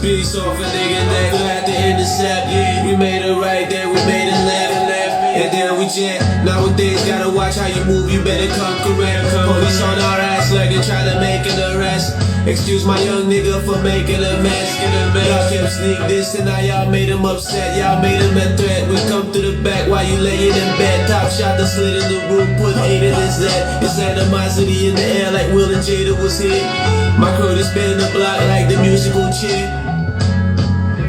piece off a nigga neck. Had to intercept, yeah. We made it right there, we made it left. And then we jet. Nowadays, gotta watch how you move, you better come correct. Police on our ass like they try to make an arrest. Excuse my young nigga for making a mess. Y'all kept sneak this and now y'all made him upset. Y'all made him a threat. We come to the back while you laying in bed. Top shot that slid in the room, put 8 in his head. It's animosity in the air like Will and Jada was here. My crew is spinning the block like the musical chair.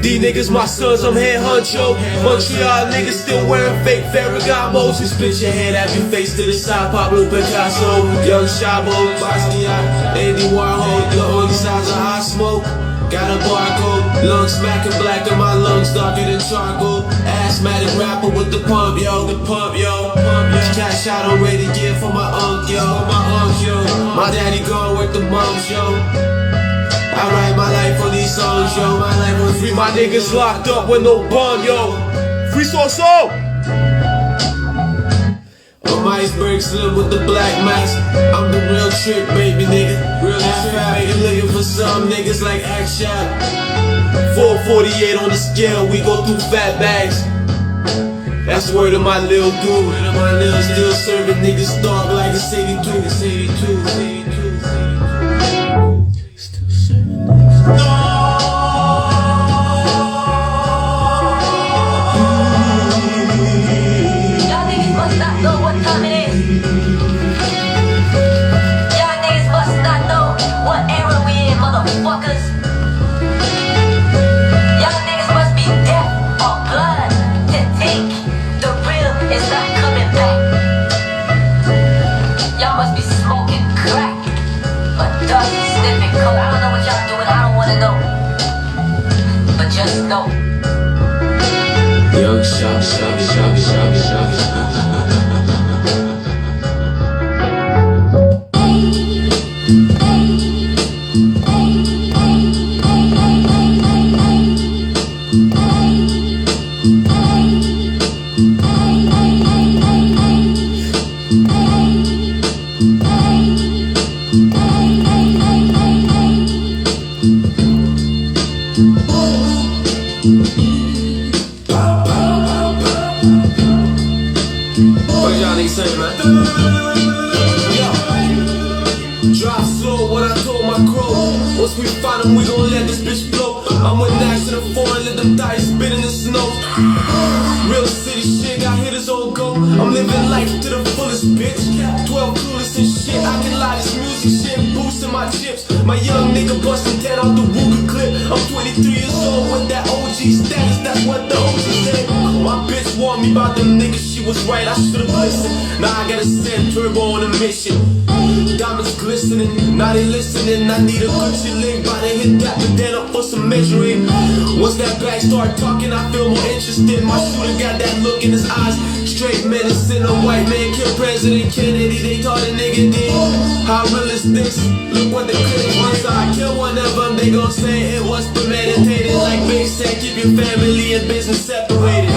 These niggas my sons, I'm head honcho. Montreal niggas still wearing fake Ferragamos. You split your head, have your face to the side, Pablo Picasso. Young Shabo, Basquiat, Andy Warhol. The only signs of hot smoke. Got a barcode, lungs smacking black in my lungs, darker than charcoal. Asthmatic rapper with the pump, yo, the pump, yo. Cash out on ready to give for my unk, yo, My daddy gone with the mums, yo. I write my life on these songs, yo. My life on free. My niggas locked up with no bond, yo. Free source up. I'm Iceberg Slim with the black mask. I'm the real trick, baby, nigga. Real trick, looking for some niggas like Action. 448 on the scale, we go through fat bags. That's the word of my little dude. My little still serving niggas dog like it's 82. It's 82. Young shop. What y'all niggas say, man? Yo, drive slow what I told my crew. Once we find him, we gon' let this bitch blow. I'm with Nash to the foreign, let them die spit in the snow. Real city shit, got hitters on go. I'm living life to the fullest, bitch. 12 clueless and shit. I can lie, this music shit, boosting my chips. My young nigga busting 10 out the Ruger clip. I'm 23 years old with that OG status, that's what the OG said. My bitch warned me about them niggas, she was right, I should've listened. Now I gotta send Turbo on a mission. Diamonds glistening, now they listening. I need a Gucci link, by they hit that, but then up for some measuring. Once that bag start talking, I feel more interested. My shooter got that look in his eyes, straight medicine. A white man killed President Kennedy, they thought a nigga did. How real is this? Look what the critics want. So I kill one of them, they gon' say it was premeditated. Like Big said, keep your family and business separated.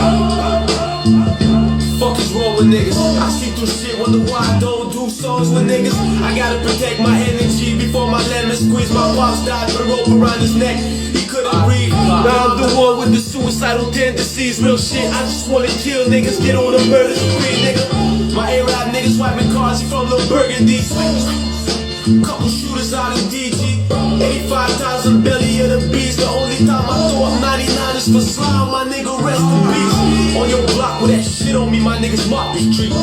Fuck is wrong with niggas? I see through shit, wonder why I don't do songs with niggas. I gotta protect my energy before my lemon squeeze. My pops died, put a rope around his neck, he couldn't breathe. Now I'm the one with the suicidal tendencies. Real shit, I just wanna kill niggas, get on a murder spree, nigga. My A-Rap niggas swiping cars, he from Lil Burgundy. Couple shooters out in DG, 85,000 belly of the beast. The only time I throw up 99 is for slime, my nigga rest in peace. On your block with that shit on me, my niggas mop the street.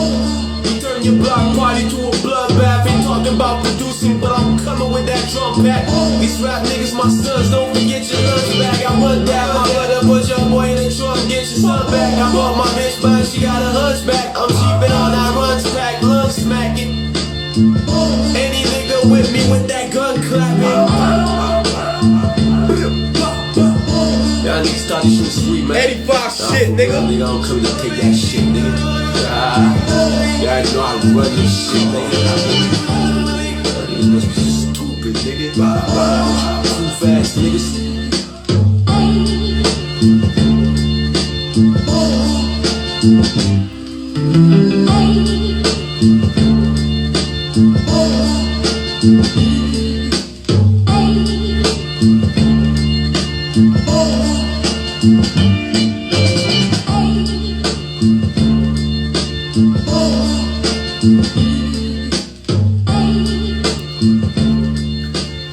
We turn your block party to a bloodbath. Ain't talking about producing, but I'm coming with that drum pack. These rap niggas my sons, don't forget your lunch bag. I run that, my brother put your boy in the trunk, get your son back. I bought my bitch but she got a hunchback. I'm cheaping on that runs pack, lung smacking. Any nigga with me with that gun clapping. Y'all niggas start this shit sweet, man. 85 shit, nigga. Nigga, I don't come to take that shit, nigga. Y'all know I run this shit, nigga. Niggas must be stupid, nigga. Too fast, niggas.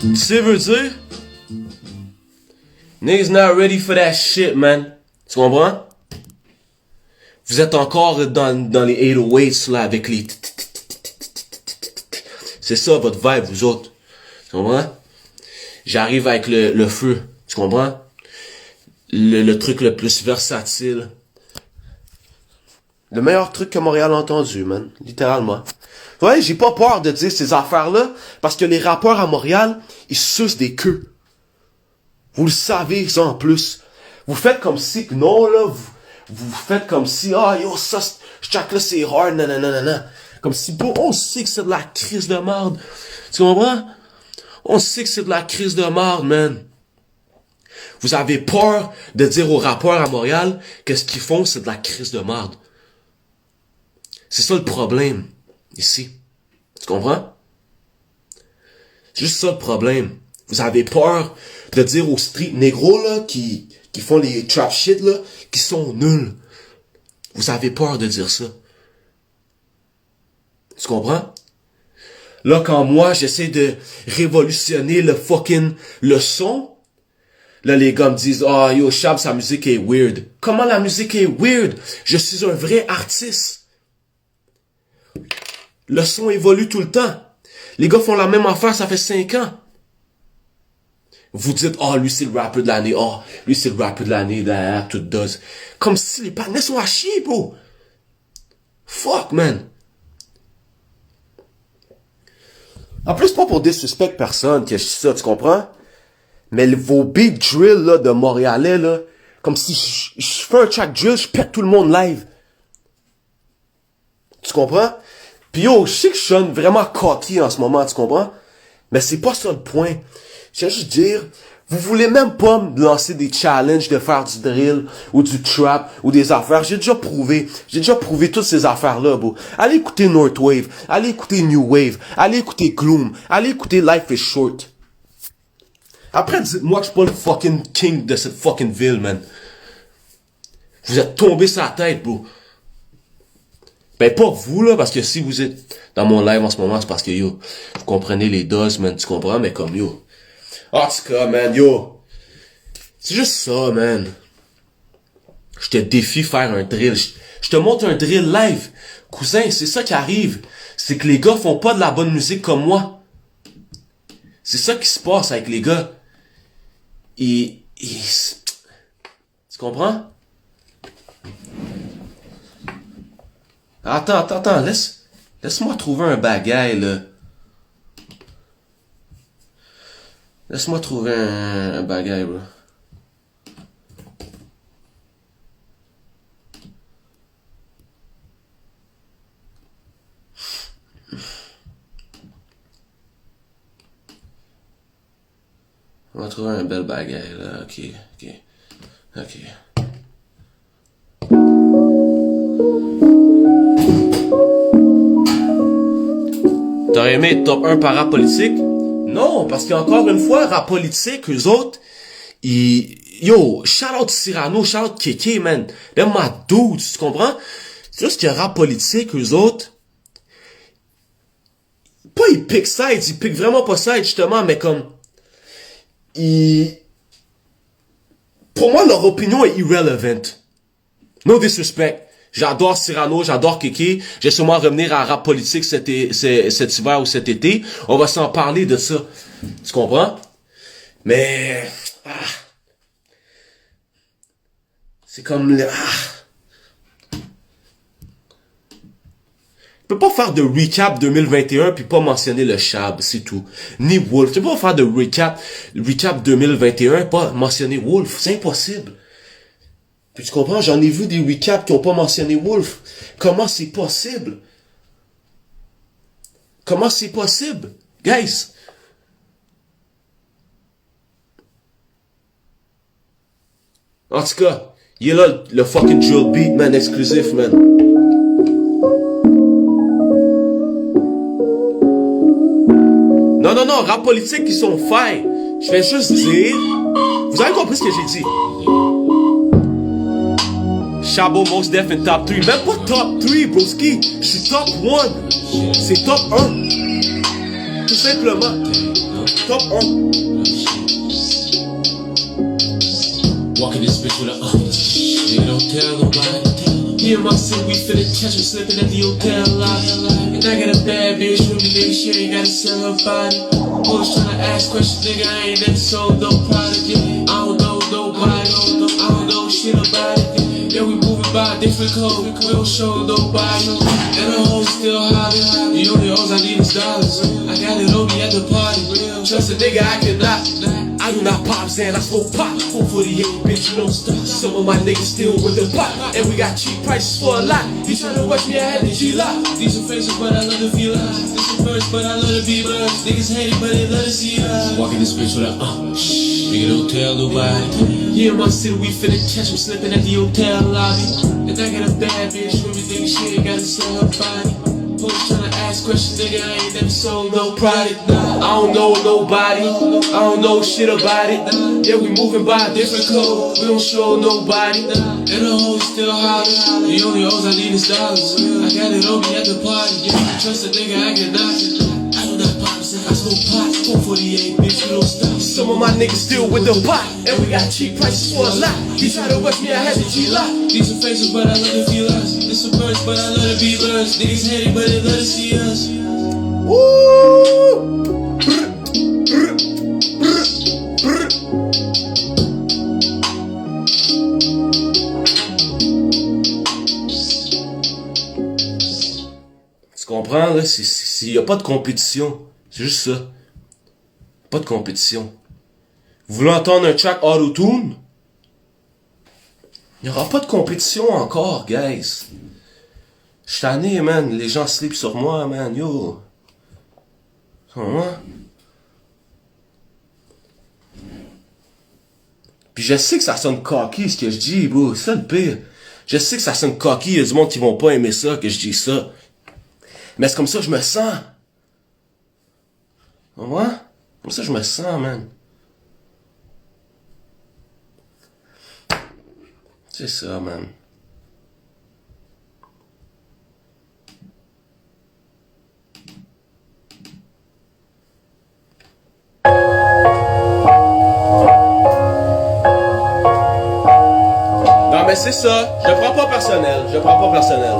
Ça veut dire, niggas not ready for that shit, man. Tu comprends? Vous êtes encore dans les 808s, là, avec les... C'est ça, votre vibe, vous autres. Tu comprends? J'arrive avec le feu. Tu comprends? Le truc le plus versatile. Le meilleur truc que Montréal a entendu, man. Littéralement. Ouais, j'ai pas peur de dire ces affaires-là, parce que les rappeurs à Montréal, ils sucent des queues. Vous le savez, ça, en plus. Vous faites comme si, non, là, vous faites comme si, ah, yo, ça, chaque là, c'est hard, nanana. Comme si, bon, on sait que c'est de la crise de merde. Tu comprends? On sait que c'est de la crise de merde, man. Vous avez peur de dire aux rappeurs à Montréal que ce qu'ils font, c'est de la crise de merde. C'est ça le problème, ici. Tu comprends? C'est juste ça le problème. Vous avez peur de dire aux street négros, là, qui font les trap shit, là, qui sont nuls. Vous avez peur de dire ça. Tu comprends? Là, quand moi, j'essaie de révolutionner le son, là, les gars me disent, ah, yo, Chab, sa musique est weird. Comment la musique est weird? Je suis un vrai artiste. Le son évolue tout le temps. Les gars font la même affaire, ça fait 5 ans. Vous dites, oh, lui, c'est le rappeur de l'année. Oh, lui, c'est le rappeur de l'année, tout does. Comme si les panneaux sont à chier, bro. Fuck, man. En plus, pas pour disrespect personne que je dis ça, tu comprends? Mais vos big drills, là, de Montréalais, là, comme si je fais un track drill, je pète tout le monde live. Tu comprends? Puis yo, je sais que je sonne vraiment cocky en ce moment, tu comprends? Mais c'est pas ça le point. Je veux juste dire, vous voulez même pas me lancer des challenges de faire du drill, ou du trap, ou des affaires. J'ai déjà prouvé toutes ces affaires-là, bro. Allez écouter Northwave, allez écouter New Wave, allez écouter Gloom, allez écouter Life is Short. Après, dites-moi que je suis pas le fucking king de cette fucking ville, man. Vous êtes tombé sur la tête, bro. Ben, pas vous, là, parce que si vous êtes dans mon live en ce moment, c'est parce que, yo, vous comprenez les doses, man, tu comprends, mais comme, yo. En tout cas, man, yo. C'est juste ça, man. Je te défie faire un drill. Je te montre un drill live. Cousin, c'est ça qui arrive. C'est que les gars font pas de la bonne musique comme moi. C'est ça qui se passe avec les gars. Tu comprends? Attends, laisse-moi trouver un bagaille, là. Laisse-moi trouver un bagaille, bro. On va trouver un bel bagaille, là. Ok. T'aurais aimé être top 1 par rap politique? Non, parce qu'encore une fois, rap politique, eux autres, yo, shout out Cyrano, shout out Kéké, man. They're my dudes, tu comprends? C'est juste que rap politique, eux autres, pas ils piquent sides, ils piquent vraiment pas sides, justement, mais comme, pour moi, leur opinion est irrelevant. No disrespect. J'adore Cyrano, j'adore Kéké. Je vais sûrement revenir à rap politique cet hiver ou cet été. On va s'en parler de ça. Tu comprends? Mais... c'est comme... Tu peux pas faire de recap 2021 puis pas mentionner le Chab, c'est tout. Ni Wolf. Tu peux pas faire de recap 2021 pas mentionner Wolf. C'est impossible. Puis tu comprends, j'en ai vu des recaps qui ont pas mentionné Wolf. Comment c'est possible? Comment c'est possible? Guys! En tout cas, il est là le fucking drill beat, man, exclusif, man. Non, rap politique qui sont faits. Je vais juste dire... Vous avez compris ce que j'ai dit? Chabo, Mos Def in top 3. Même pas top 3, broski. Je suis top 1. C'est top 1. Tout simplement. top 1. Walking this bitch with a nigga don't tell nobody. Me and my city, we finna catch him slipping at the hotel lobby. And I got a bad bitch with me, nigga, she ain't gotta sell her body. Bush tryna ask questions, nigga, I ain't never sold no product. I don't know nobody, I don't know shit about it. Yeah, we moving by a different code, we don't show nobody. And the hoes still hollering, the only hoes I need is dollars. I got it on me at the party, trust a nigga I cannot. I do not pop Zan, I smoke pop. 448, bitch, you don't stop. Some of my niggas still with the pot, and we got cheap prices for a lot. You tryna watch me, I had the G-Lock. These are faces, but I love the V-Lines. This is first, but I love the B-Birds. Niggas hate it, but they love to see us. Walking this bitch with a nigga don't tell nobody. Yeah, in my city, we finna catch him slipping at the hotel lobby. And I got a bad bitch, everything she ain't gotta sell her body. Folks tryna ask questions, nigga, I ain't never sold no product. I don't know nobody, I don't know shit about it. Yeah, we moving by a different code, we don't show nobody. And the hoes still hollering, the only hoes I need is dollars. I got it on me at the party, yeah, trust a nigga I cannot. I do not pop, I smoke pot, 448, bitch, you don't stop. Some of my niggas still with the pot, and we got cheap prices for a lot. You try to watch me, I had the G-Lock. These are faces, but I love the V-Lines. This a birds, but I love the B-Birds. Niggas hate it, but they love to see us. Woo! Tu comprends, là? Il n'y a pas de compétition. C'est juste ça. Pas de compétition. Vous voulez entendre un track auto-tune? Il n'y aura pas de compétition encore, guys. Je suis tanné, man. Les gens sleep sur moi, man. Yo. Sur moi. Puis je sais que ça sonne cocky, ce que je dis, bro. C'est ça le pire. Je sais que ça sonne cocky. Il y a du monde qui vont pas aimer ça, que je dis ça. Mais c'est comme ça que je me sens. Ouais? Comme ça que je me sens, man. C'est ça, man. Non, mais c'est ça. Je prends pas personnel. Je prends pas personnel.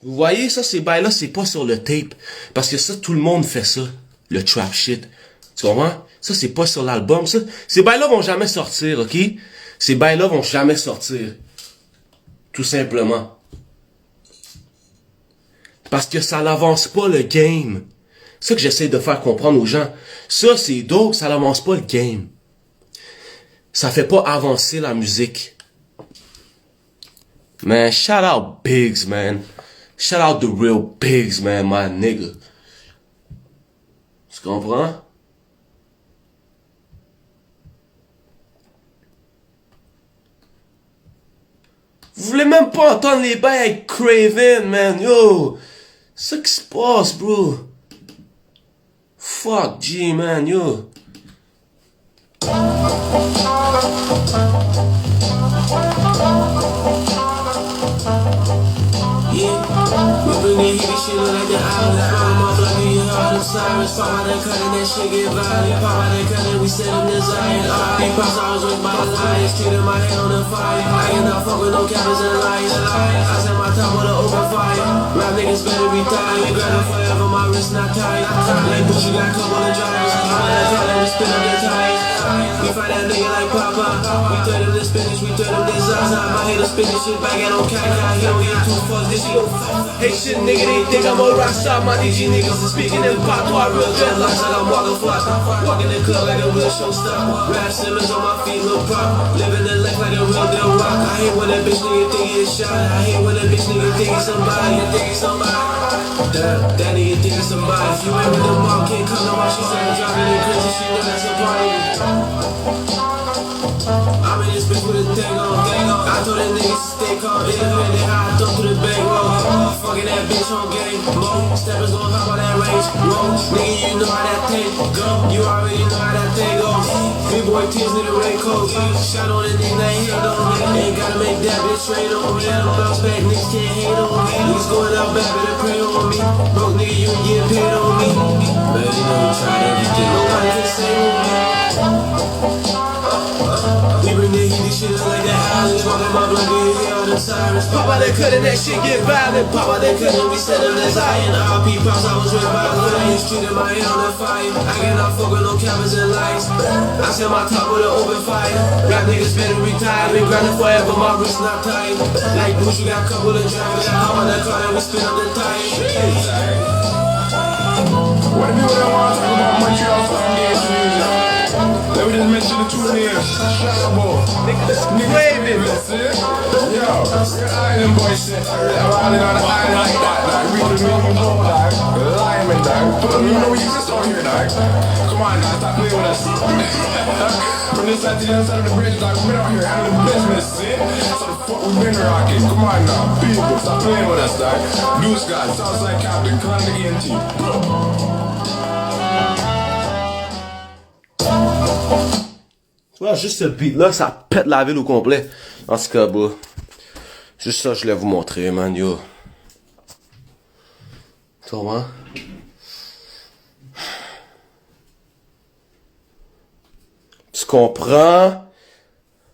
Vous voyez, ça, ces bails-là, c'est pas sur le tape. Parce que ça, tout le monde fait ça. Le trap shit. Tu comprends? Ça, c'est pas sur l'album. Ça, ces bails-là vont jamais sortir, ok? Ces bails-là vont jamais sortir. Tout simplement. Parce que ça n'avance pas le game. C'est ça que j'essaie de faire comprendre aux gens. Ça, c'est dope, ça n'avance pas le game. Ça fait pas avancer la musique. Man, shout out Biggs, man. Shout out the real Biggs, man, my nigga. Tu comprends? Vous voulez même pas entendre les bails avec Craven, man, yo. C'est ça qui se passe, bro. Fuck G, man, yo. Yeah, we bring that heavy shit like the island. I'm all bloody hard. them sirens. Pop out that cut and that shit get violent. Pop out that cut and we send them to Zion. Big pops, I was raised by lions. Treated my head on the fire. I cannot fuck with no cappers and liars. I set my top with an open fire. Rap niggas better retire. We grab it forever, my wrist not tired. Like Bush, you got a couple of drivers. Pop out that cut and we spin up the tires. We fight that nigga like Papa. We throw them this spinach, we throw them this Zaza. My haters spin this shit back at on Kaka. He don't get too fucked, this shit go fuck. Hey shit nigga, they think I'm a rockstar. My DG niggas is speaking in patois. Real dreadlocks like I'm walking flat. Walking the club like a real showstar. Rap Simmons on my feet, little prop. Living the life like a real deal rock. I hate when that bitch nigga think he is shot. I hate when that bitch nigga think he's somebody. Think he's somebody. That nigga think he's somebody. If you ain't with the mom, can't come no more. She said I'm driving it crazy, she know that's a party. I'm in this bitch with a thing on. I told that niggas to stay calm. It they high, throw through the bank roll. Fucking that bitch on game. Mo, steppers gon' hop on that range. Roll, nigga, you know how that thing go. You already know how that thing go. Big boy tears need a raincoat. Shot on a nigga, that hate on me. Ain't gotta make that bitch rain on me. I don't bounce back, niggas can't hate on me. Niggas going out bad, better pray on me. Broke nigga, you ain't get paid on me. But you know we tried everything. Nobody can save on me. We bring the heat, this shit is like that Highlands. Walking my blood, we hear all the sirens. Pop out that cut and that shit get violent. Pop out that cut and we set them to Zion. RP pops, I was raised by lions. Treated my head on the fire. I cannot fuck with no cameras and lights. I set my top with an open fire. Rap niggas better retire. Been grinding forever, my wrist not tired. Like Bush, you got a couple of drivers. Hop on that car and we spin up the tires. What if you don't want to talk about Montreal Foundation music? Let me just mention the two names. Shadowball. Niggas waving. Yo, Island boy shit. I'm riding on the island like that. Like, we the moving ball, like, lineman, like. But you know we exist out here, like. Come on, now, stop playing with us. From this side to the other side of the bridge, like, we're out here handling business, see? So the fuck we been rocking. Come on now, people, stop playing with us, like. Blue Sky, Southside Captain, Clan the ENT. Tu vois, juste ce beat-là, ça pète la ville au complet. En tout cas, bro. Juste ça, je voulais vous montrer, man, yo. Tu comprends? Tu comprends?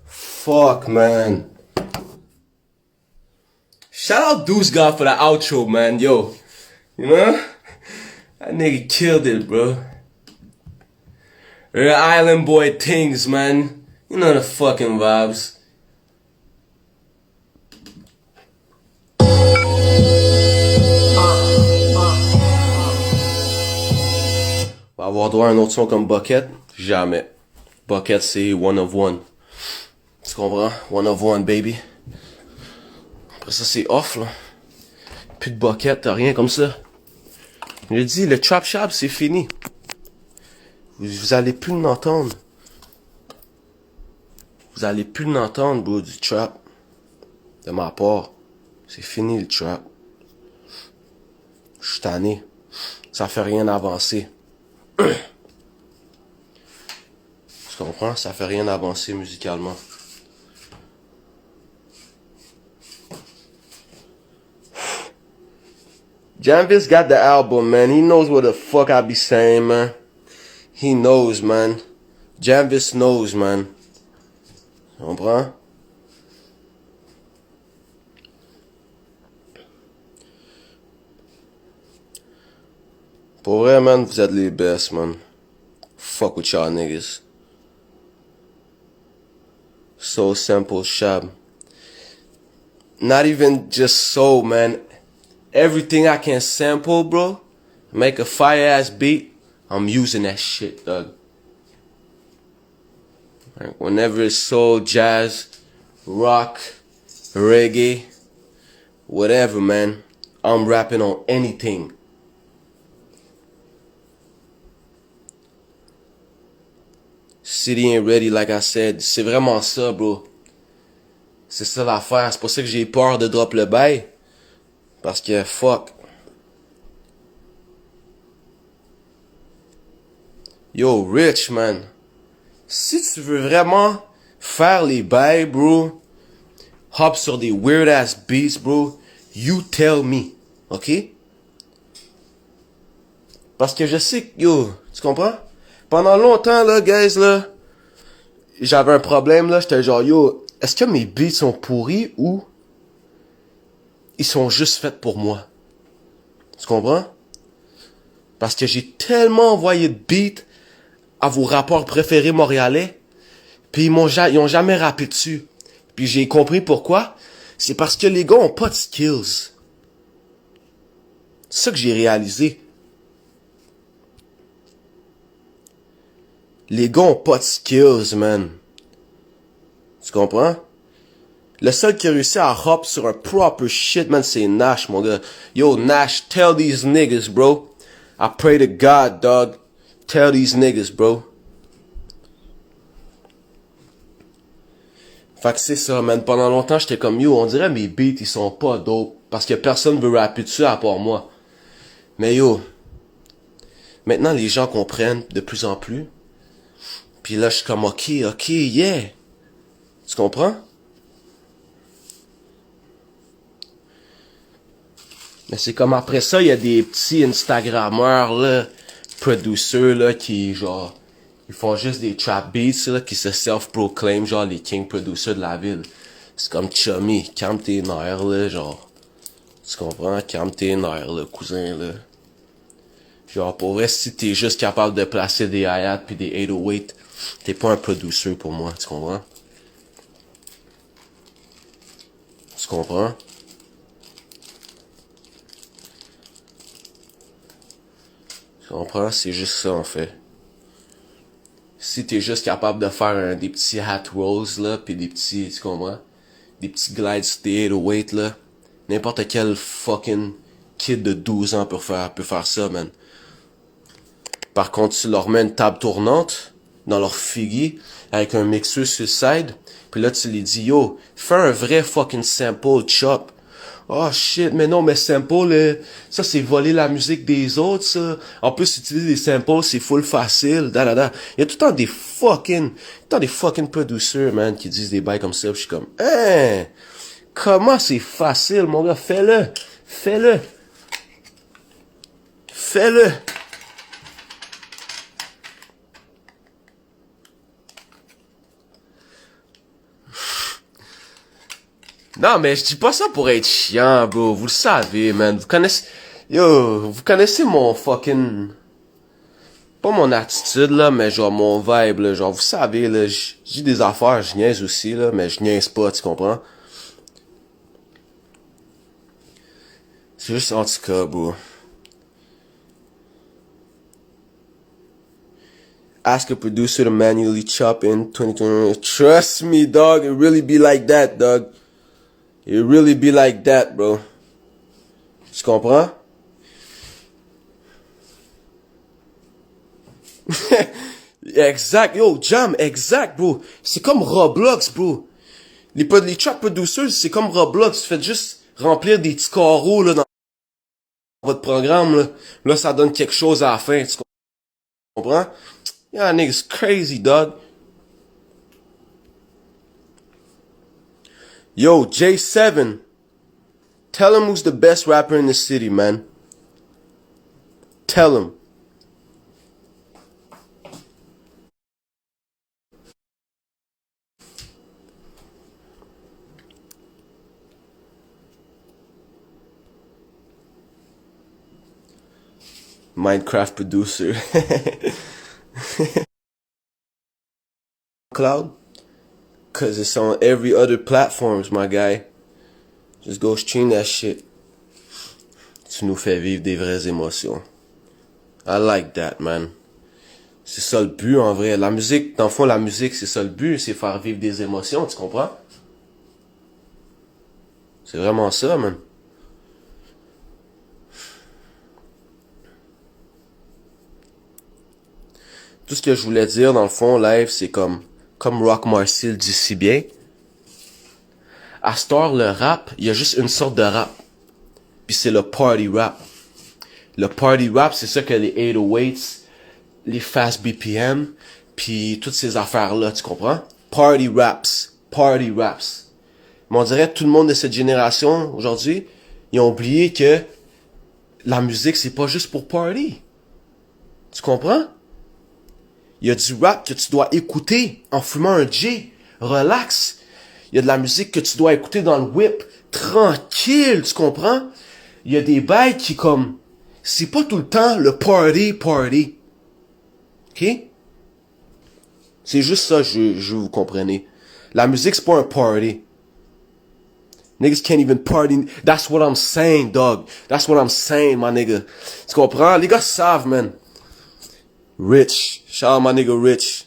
Fuck, man. Shout out Deuce God for the outro, man, yo. You know? That nigga killed it, bro. The Island Boy things, man. You know the fucking vibes. On va avoir droit à un autre son comme Bucket? Jamais. Bucket, c'est one of one. Tu comprends? One of one, baby. Après ça, c'est off, là. Plus de Bucket, t'as rien comme ça. J'ai dit, le trap shop, c'est fini. Vous allez plus l'entendre. Vous allez plus l'entendre, bro, du trap. De ma part. C'est fini, le trap. Je suis tanné. Ça fait rien avancer. Tu comprends? Ça fait rien avancer musicalement. Janvis got the album, man. He knows what the fuck I be saying, man. He knows, man. Janvis knows, man. Tu comprends? Pour vrai, man, vous êtes les best, man. Fuck with y'all niggas. So simple, Shab. Not even just so, man. Everything I can sample, bro, make a fire-ass beat, I'm using that shit, dog. Like, whenever it's soul, jazz, rock, reggae, whatever, man, I'm rapping on anything. City ain't ready, like I said. C'est vraiment ça, bro. C'est ça l'affaire. C'est pour ça que j'ai peur de drop le bail. Parce que, fuck. Yo, Rich, man. Si tu veux vraiment faire les bails, bro, hop sur des weird-ass beats, bro, you tell me. OK? Parce que je sais que, yo, tu comprends? Pendant longtemps, là, guys, là, j'avais un problème, là, j'étais genre, yo, est-ce que mes beats sont pourris ou ils sont juste faits pour moi? Tu comprends? Parce que j'ai tellement envoyé de beats à vos rappeurs préférés montréalais, puis ils ont jamais rappé dessus. Puis j'ai compris pourquoi. C'est parce que les gars ont pas de skills. C'est ça que j'ai réalisé. Les gars ont pas de skills, man. Tu comprends? Le seul qui a réussi à hop sur un proper shit, man, c'est Nash, mon gars. Yo, Nash, tell these niggas, bro. I pray to God, dog. Tell these niggas, bro. Fait que c'est ça, man. Pendant longtemps, j'étais comme, yo, on dirait mes beats, ils sont pas dope. Parce que personne veut rapper dessus à part moi. Mais yo, maintenant, les gens comprennent de plus en plus. Puis là, je suis comme, ok, yeah. Tu comprends? Mais c'est comme après ça, il y a des petits Instagrammeurs, là, producers, là, qui, genre, ils font juste des trap beats, là, qui se self-proclaim, genre, les king producers de la ville. C'est comme chummy, calme tes nerfs, là, genre. Tu comprends? Calme tes nerfs, là, cousin, là. Genre, pour vrai, si t'es juste capable de placer des hi-hats pis des 808, t'es pas un producer pour moi, tu comprends? Tu comprends? Tu comprends? C'est juste ça, en fait. Si t'es juste capable de faire des petits hat rolls, là, pis des petits, tu comprends? Des petits glides sur des 808, là. N'importe quel fucking kid de 12 ans peut faire ça, man. Par contre, tu leur mets une table tournante dans leur figgy avec un mixeur sur le side, puis là, tu les dis, yo, fais un vrai fucking sample chop. Oh shit, mais non, mais sample, ça c'est voler la musique des autres, ça. En plus, utiliser des samples, c'est full facile, da. Il y a tout le temps des fucking producers, man, qui disent des bails comme ça, pis je suis comme, hein, comment c'est facile, mon gars, fais-le. Non, mais je dis pas ça pour être chiant, bro. Vous le savez, man. Vous connaissez mon fucking... Pas mon attitude, là, mais genre mon vibe, là. Genre, vous savez, là, je dis des affaires, je niaise aussi, là, mais je niaise pas, tu comprends? C'est juste en tout cas, bro. Ask a producer to manually chop in 2020. Trust me, dog. It really be like that, dog. It really be like that, bro. Tu comprends? Exact, yo, Jam, exact, bro. C'est comme Roblox, bro. Les track producers, c'est comme Roblox. Faites juste remplir des petits carreaux, là, dans votre programme, là. Là, ça donne quelque chose à la fin, tu comprends? Yeah, niggas crazy, dog. Yo, J7. Tell him who's the best rapper in the city, man. Tell him. Minecraft producer. Cloud? Cause it's on every other platforms, my guy. Just go stream that shit. Tu nous fais vivre des vraies émotions. I like that, man. C'est ça le but, en vrai. La musique, dans le fond, la musique, c'est ça le but, c'est faire vivre des émotions, tu comprends? C'est vraiment ça, man. Tout ce que je voulais dire, dans le fond, live, c'est comme Rock Marcy dit si bien. À cette heure, le rap, il y a juste une sorte de rap. Puis c'est le party rap. Le party rap, c'est ça que les 808s, les fast BPM, puis toutes ces affaires-là, tu comprends? Party raps. Mais on dirait que tout le monde de cette génération, aujourd'hui, ils ont oublié que la musique, c'est pas juste pour party. Tu comprends? Il y a du rap que tu dois écouter en fumant un J. Relax. Il y a de la musique que tu dois écouter dans le whip. Tranquille, tu comprends? Il y a des bails qui comme... C'est pas tout le temps le party. OK? C'est juste ça, je vous comprenez. La musique, c'est pas un party. Niggas can't even party. That's what I'm saying, dog. That's what I'm saying, my nigga. Tu comprends? Les gars savent, man. Rich. Shout out my nigga Rich.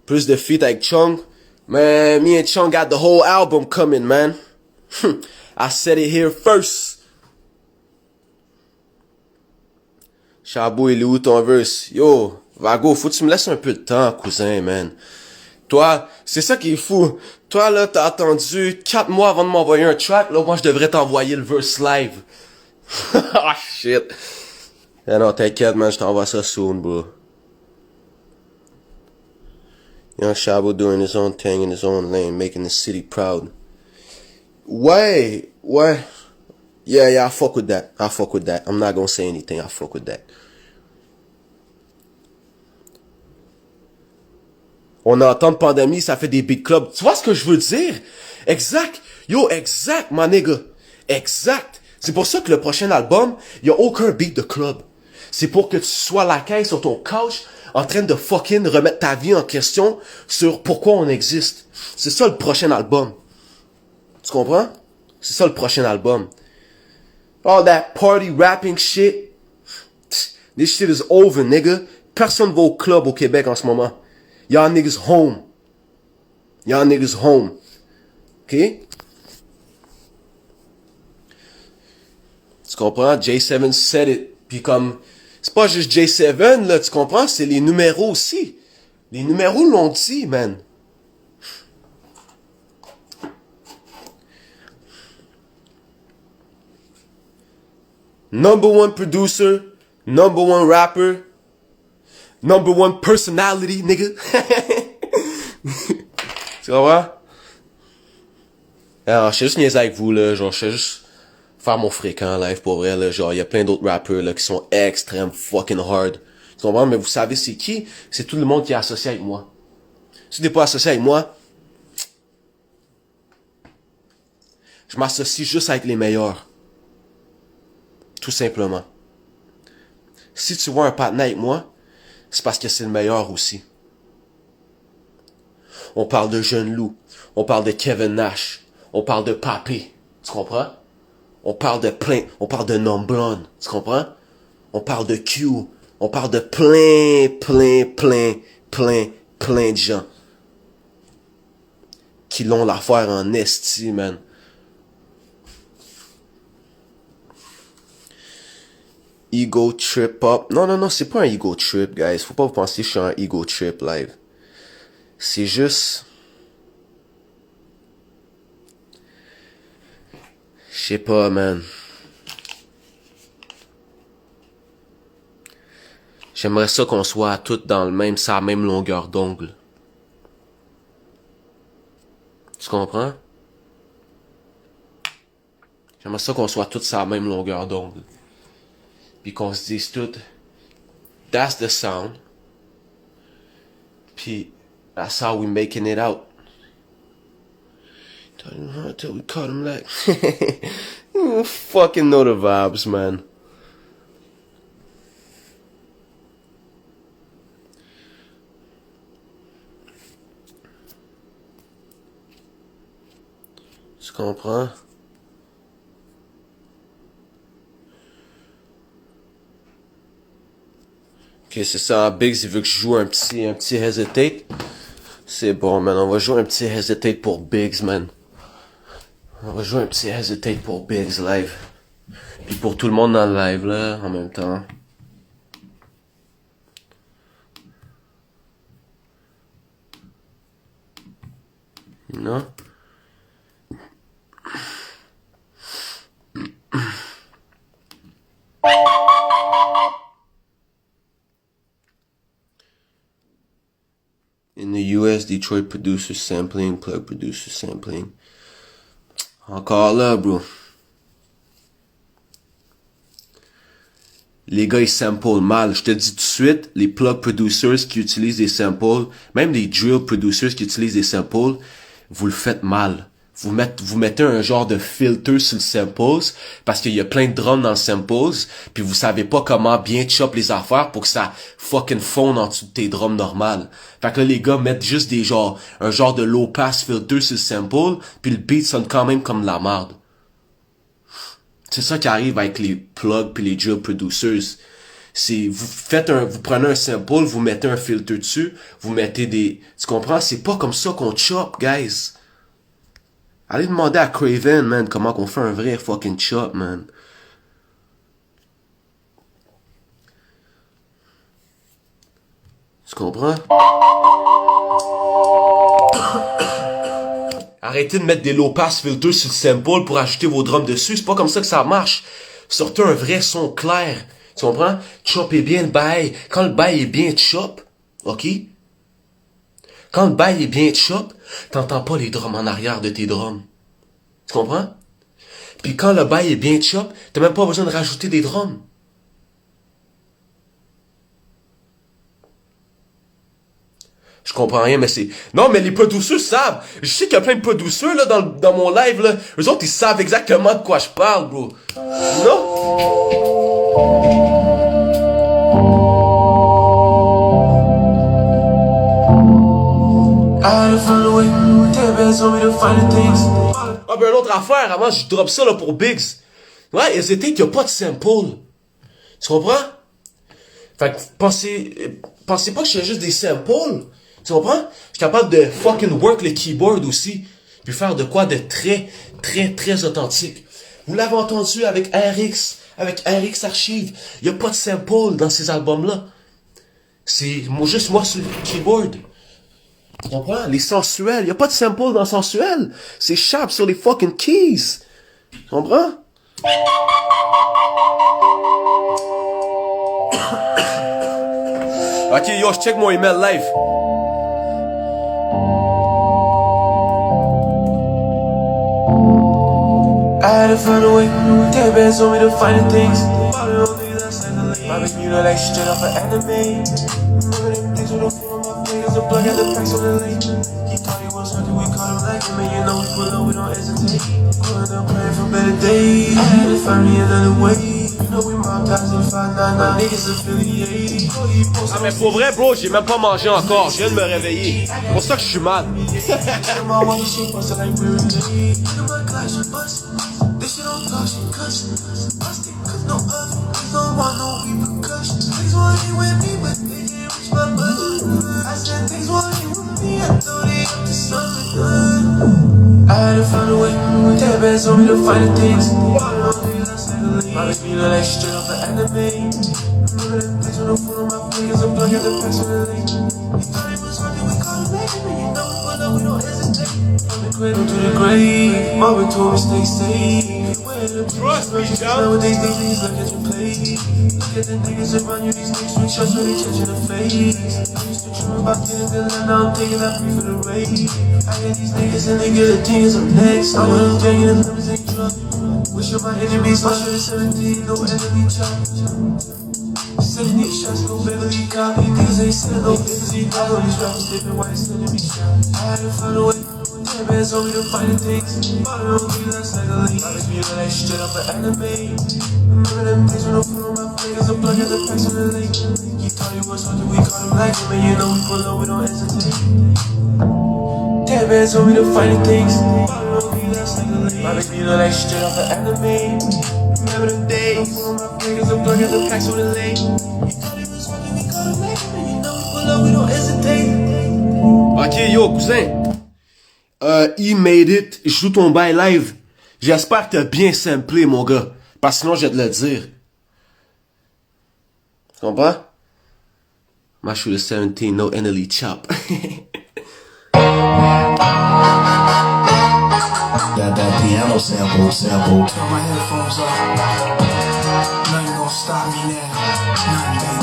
Plus de feat avec Chung. Man, me and Chung got the whole album coming, man. I said it here first. Chabou, il est où ton verse? Yo, Vago, faut que tu me laisses un peu de temps, cousin, man. Toi, c'est ça qui est fou. Toi, là, t'as attendu 4 mois avant de m'envoyer un track. Là, moi, je devrais t'envoyer le verse live. Ah, shit. Eh non, t'inquiète, man, je t'envoie ça soon, bro. Young Shabo doing his own thing in his own lane, making the city proud. Ouais. Yeah, I fuck with that. I'm not gonna say anything, I fuck with that. On entend de pandémie, ça fait des beat clubs. Tu vois ce que je veux dire? Exact. Yo, exact, my nigga. Exact. C'est pour ça que le prochain album, y a aucun beat de club. C'est pour que tu sois la caisse sur ton couch, en train de fucking remettre ta vie en question sur pourquoi on existe. C'est ça le prochain album. Tu comprends? C'est ça le prochain album. All that party rapping shit. This shit is over, nigga. Personne va au club au Québec en ce moment. Y'all niggas home. OK? Tu comprends? J7 said it. Puis comme, c'est pas juste J7, là, tu comprends? C'est les numéros aussi. Les numéros l'ont dit, man. Number one producer, number one rapper, number one personality, nigga. Tu comprends? Alors, je sais juste niaiser avec vous, là. Genre, je sais juste faire mon fréquent live pour vrai, là. Genre, il y a plein d'autres rappeurs, là, qui sont extrêmes fucking hard. Tu comprends? Mais vous savez c'est qui? C'est tout le monde qui est associé avec moi. Si t'es pas associé avec moi, je m'associe juste avec les meilleurs. Tout simplement. Si tu vois un partenaire avec moi, c'est parce que c'est le meilleur aussi. On parle de Jeune Loup. On parle de Kevin Nash. On parle de Papé. Tu comprends? On parle de plein. On parle de Numblon. Tu comprends? On parle de Q. On parle de plein de gens. Qui l'ont l'affaire en esti, man. Ego trip up. Non, c'est pas un ego trip, guys. Faut pas vous penser que je suis un ego trip live. C'est juste... Je sais pas, man. J'aimerais ça qu'on soit tous dans le même, sur la même longueur d'ongle. Tu comprends? J'aimerais ça qu'on soit tous sur la même longueur d'ongle. Puis qu'on se dise tout, that's the sound. Puis, that's how we making it out. Until we cut him like, you fucking know the vibes, man. Tu comprends? Ok, c'est ça. Biggs, il veut que je joue un petit hesitate. C'est bon, man. On va jouer un petit hesitate pour Biggs, man. On va jouer un petit hesitate pour Biggs live. Puis pour tout le monde dans le live, là, en même temps. Non? In the US, Detroit producer sampling, plug producer sampling. Encore là, bro. les gars ils samplent mal. Je te dis tout de suite, les plug producers qui utilisent des samples, même les drill producers qui utilisent des samples, vous le faites mal. Vous mettez un genre de filter sur le samples parce qu'il y a plein de drums dans le samples, puis vous savez pas comment bien chop les affaires pour que ça fucking fonde en dessous de tes drums normales. Fait que là, les gars mettent juste un genre de low pass filter sur le sample, puis le beat sonne quand même comme de la merde. C'est ça qui arrive avec les plugs puis les drill producers. C'est, vous prenez un sample, vous mettez un filter dessus, vous mettez tu comprends? C'est pas comme ça qu'on chop, guys. Allez demander à Craven, man, comment qu'on fait un vrai fucking chop, man. Tu comprends? Arrêtez de mettre des low pass filters sur le sample pour ajouter vos drums dessus. C'est pas comme ça que ça marche. Sortez un vrai son clair. Tu comprends? Choppez bien le bail. Quand le bail est bien chop, ok? Quand le bail est bien chop, t'entends pas les drums en arrière de tes drums. Tu comprends? Puis quand le bail est bien chop, t'as même pas besoin de rajouter des drums. Je comprends rien, mais c'est... Non, mais les producers savent. Je sais qu'il y a plein de producers, là, dans mon live, là. Eux autres, ils savent exactement de quoi je parle, bro. Non? Ah ben, une autre affaire, avant, je drop ça, là, pour Biggs. Ouais, hésitez qu'il n'y a pas de sample. Tu comprends? Fait que, pensez pas que je fais juste des samples. Tu comprends? Je suis capable de fucking work le keyboard aussi. Puis faire de quoi de très, très, très authentique. Vous l'avez entendu avec RX Archive. Il n'y a pas de sample dans ces albums-là. C'est juste moi sur le keyboard. Tu comprends? Les sensuels. Il n'y a pas de sample dans sensuel. C'est sharp sur les fucking keys. Tu comprends? Ok, yo, je check mon email live. I had to find a way. Teddy bears told me to find the things. My baby, you know, like straight off an anime. Remember them things with no phone on my fingers, a plug at the packs on the lake. He thought he was something, we caught him like him, and you know we pull up, we don't hesitate. Growing up, praying for better days. I had to find me another way. You know we mob ties in 599, niggas affiliated. Ah mais pour vrai bro, j'ai même pas mangé encore, je viens de me réveiller. C'est pour ça que je suis mal. I had to find a way. Teddy bears told me to find the things. My baby, you know, like straight off an anime. Remember them things with no phone on my fingers, a plug at the packs on the lake. He thought he was something, we caught him like him, and you know we pull up, we don't hesitate. From the cradle to the grave, mama told me stay safe. Trust me, Nowadays these niggas look at you play. Look at the niggas around you, these niggas with shots really touching the face. I used to dream about getting good, now I'm taking that free for the raid. I got these niggas and they get the things I'm next. I'm with them banging the numbers they drunk. Wish on my enemies, my shit is 17, no enemy chop. 70 shots, no Beverly Cop. These niggas ain't said no Beverly Cop. All these rappers living white, still in me shot. I had to find a way. Teddy bears told me to find the things. Bottom on me, that's like a leak. I was viewing like straight off an anime. Remember them things with no phone on my fingers, a plug at the packs on the lake. He thought he was something, we caught him like him, and you know we pull up, we don't hesitate. Teddy bears told me to find the things. Bottom on me, that's like a leak. My baby, you know, like straight off an anime. Remember them days. No phone on my fingers, a plug at the packs on the lake. He thought he was something, we caught him like him, and you know we pull up, we don't hesitate. Ok yo cousin. He made it. Je joue ton bail live. J'espère que t'as bien samplé mon gars. Parce que sinon je vais te le dire. Tu comprends? My shoot is 17, no NLE chop. That piano sample. Turn my headphones off. Nothing gonna stop me now. Nothing, baby.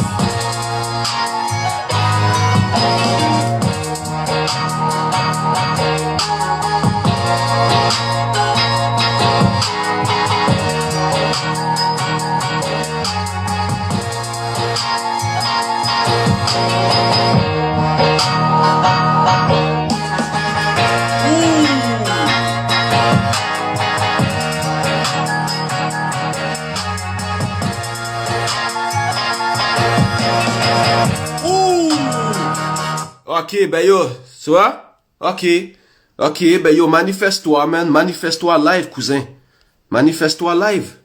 Ok, ben yo, tu vois? Ok, ben yo, manifeste-toi, man. Manifeste-toi live, cousin. Manifeste-toi live.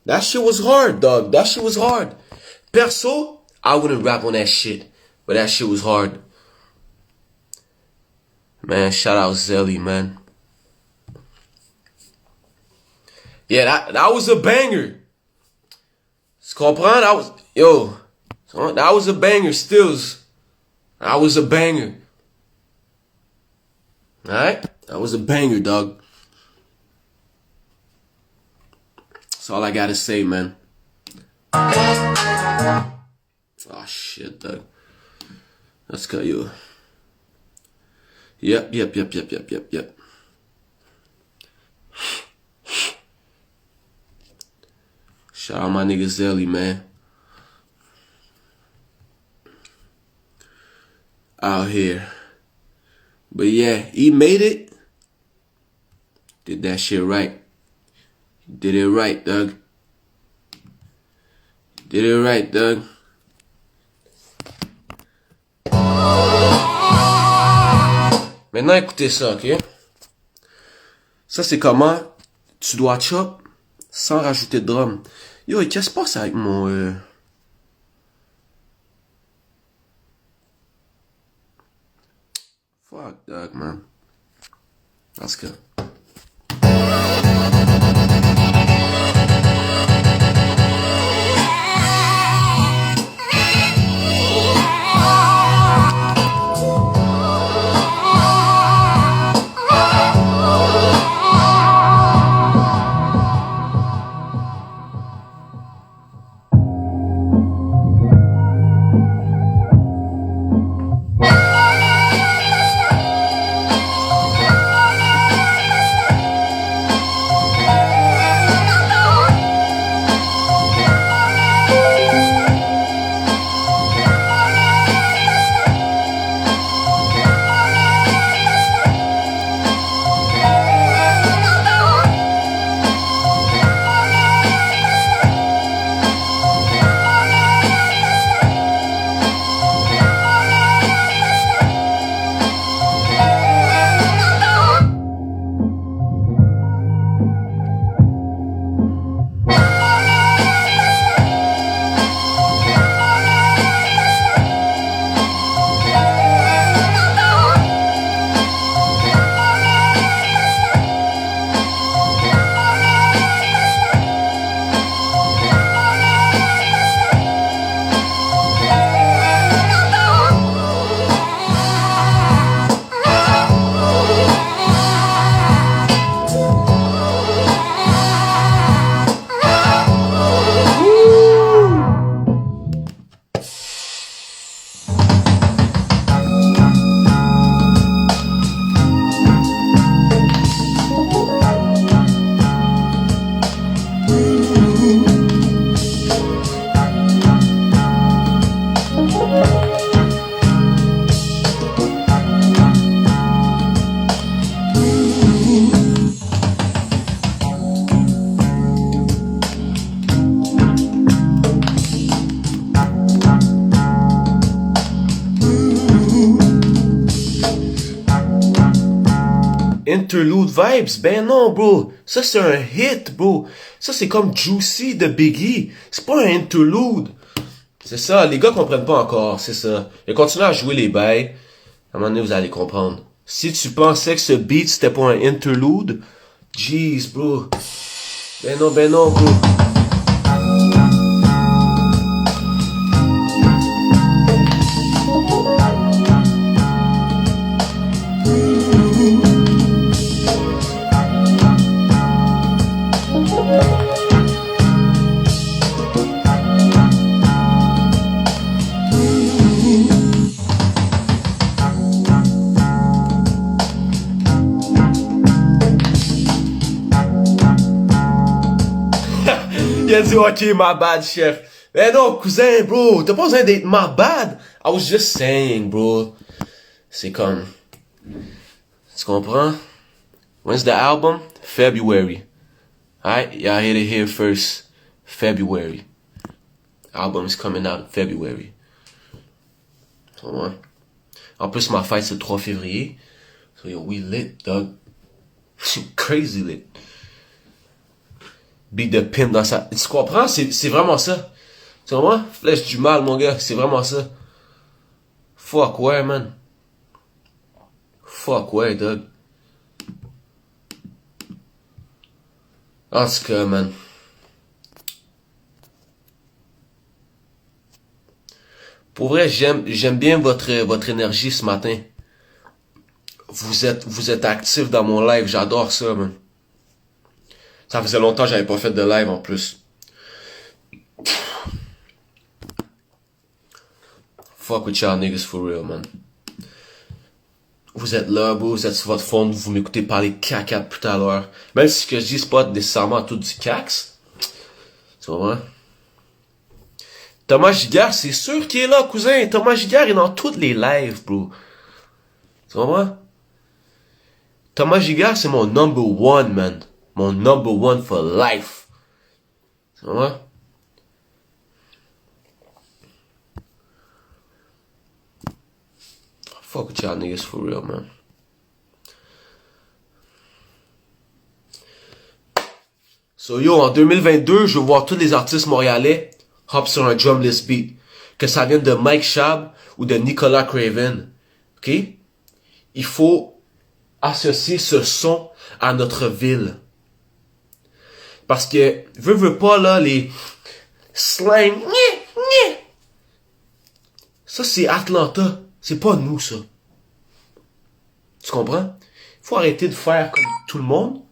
That shit was hard, dog. That shit was hard. Perso, I wouldn't rap on that shit. But that shit was hard. Man, shout out Zelly, man. Yeah, that was a banger. Tu comprends? That was a banger, stills. That was a banger. Alright? That was a banger, dog. That's all I gotta say, man. Oh, shit, dog. Let's go, yo. Yep. Shout out my nigga Zelly, man. Out here. But yeah, he made it. Did that shit right. Did it right, Doug. Did it right, Doug. Maintenant, écoutez ça, ok? Ça, c'est comment tu dois chop sans rajouter de drum. Yo, qu'est-ce qui se passe avec mon... Fuck, Doug, man. Let's go. Interlude vibes, ben non, bro. Ça, c'est un hit, bro. Ça, c'est comme Juicy de Biggie. C'est pas un interlude. C'est ça, les gars comprennent pas encore, c'est ça. Et continuez à jouer les bails. À un moment donné, vous allez comprendre. Si tu pensais que ce beat, c'était pas un interlude, jeez, bro. Ben non, bro. Il a dit, ok, my bad, chef. Eh non, cousin, bro, t'as pas besoin d'être my bad. I was just saying, bro. C'est comme... Tu comprends? When's the album? February. Alright? Y'all heard it here first. February. Album is coming out in February. Tu comprends? En plus, ma fête, c'est le 3 février. So, yo, we lit, dog. Crazy lit. Beat the pimp dans sa... Tu comprends? C'est vraiment ça. Tu comprends? Flèche du mal, mon gars. C'est vraiment ça. Fuck ouais, man. Fuck ouais, dog. En tout cas, man. Pour vrai, j'aime bien votre énergie ce matin. Vous êtes actif dans mon live. J'adore ça, man. Ça faisait longtemps que j'avais pas fait de live en plus. Fuck with y'all niggas for real, man. Vous êtes là, bro, vous êtes sur votre phone, vous m'écoutez parler caca depuis tout à l'heure. Même si ce que je dis, c'est pas nécessairement tout du cax. Tu comprends? Thomas Giguère, c'est sûr qu'il est là, cousin. Thomas Giguère est dans toutes les lives, bro. Tu comprends? Thomas Giguère, c'est mon number one, man. Mon number one for life. Tu comprends? Fuck with y'all niggas for real, man. So yo, en 2022, je veux voir tous les artistes montréalais hop sur un drumless beat. Que ça vienne de Mike Schaab ou de Nicolas Craven. Ok? Il faut associer ce son à notre ville. Parce que, veux pas là, les slang, ça c'est Atlanta. C'est pas nous, ça. Tu comprends? Il faut arrêter de faire comme tout le monde,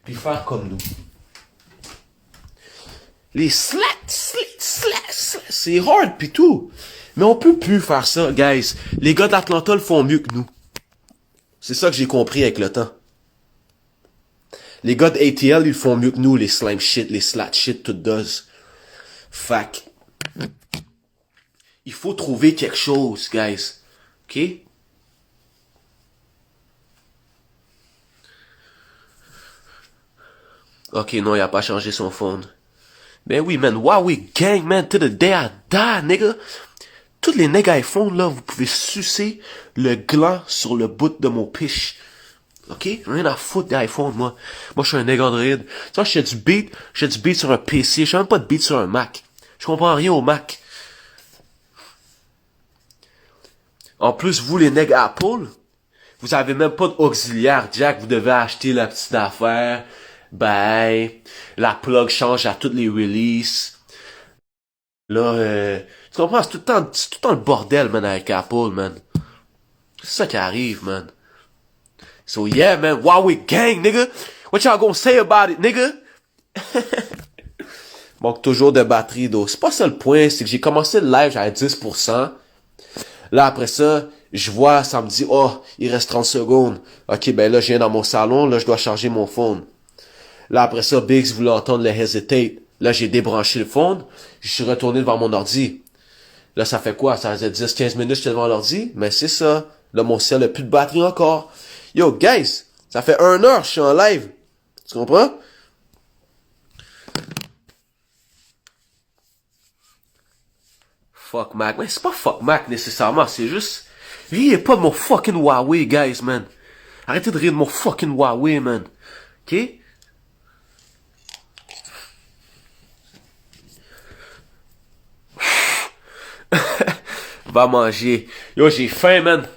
puis faire comme nous. Les slats, c'est hard pis tout. Mais on peut plus faire ça, guys. Les gars d'Atlanta le font mieux que nous. C'est ça que j'ai compris avec le temps. Les gars d'ATL, ils le font mieux que nous, les slime shit, les slat shit, tout does. Fac. Il faut trouver quelque chose, guys. OK? Ok, non, il a pas changé son phone. Ben oui, man. Huawei gang, man. To the day I die, nigga. Tous les niggas iPhone, là, vous pouvez sucer le gland sur le bout de mon piche. Ok? Rien à foutre d'iPhone, moi. Moi, je suis un nigga Android. Tu vois, je fais du beat sur un PC. Je fais même pas de beat sur un Mac. Je comprends rien au Mac. En plus, vous, les niggas Apple, vous avez même pas d'auxiliaire jack. Vous devez acheter la petite affaire. Ben, la plug change à toutes les releases. Là, tu comprends? C'est tout le temps le bordel, man, avec Apple, man. C'est ça qui arrive, man. So yeah, man, Huawei gang, nigga. What y'all gonna say about it, nigga? Manque toujours de batterie, d'eau. C'est pas ça le point, c'est que j'ai commencé le live, j'avais 10%. Là, après ça, je vois, ça me dit, oh, il reste 30 secondes. Ok, ben là, je viens dans mon salon, là, je dois charger mon phone. Là, après ça, Biggs voulait entendre le hesitate. Là, j'ai débranché le phone. Je suis retourné devant mon ordi. Là, ça fait quoi? Ça faisait 10-15 minutes que j'étais devant l'ordi? Mais c'est ça. Là, mon ciel a plus de batterie encore. Yo, guys, ça fait 1 heure que je suis en live. Tu comprends? Fuck Mac. Mais c'est pas fuck Mac nécessairement. C'est juste... Riez pas de mon fucking Huawei, guys, man. Arrêtez de rire de mon fucking Huawei, man. Ok? Va manger. Yo, j'ai faim, man.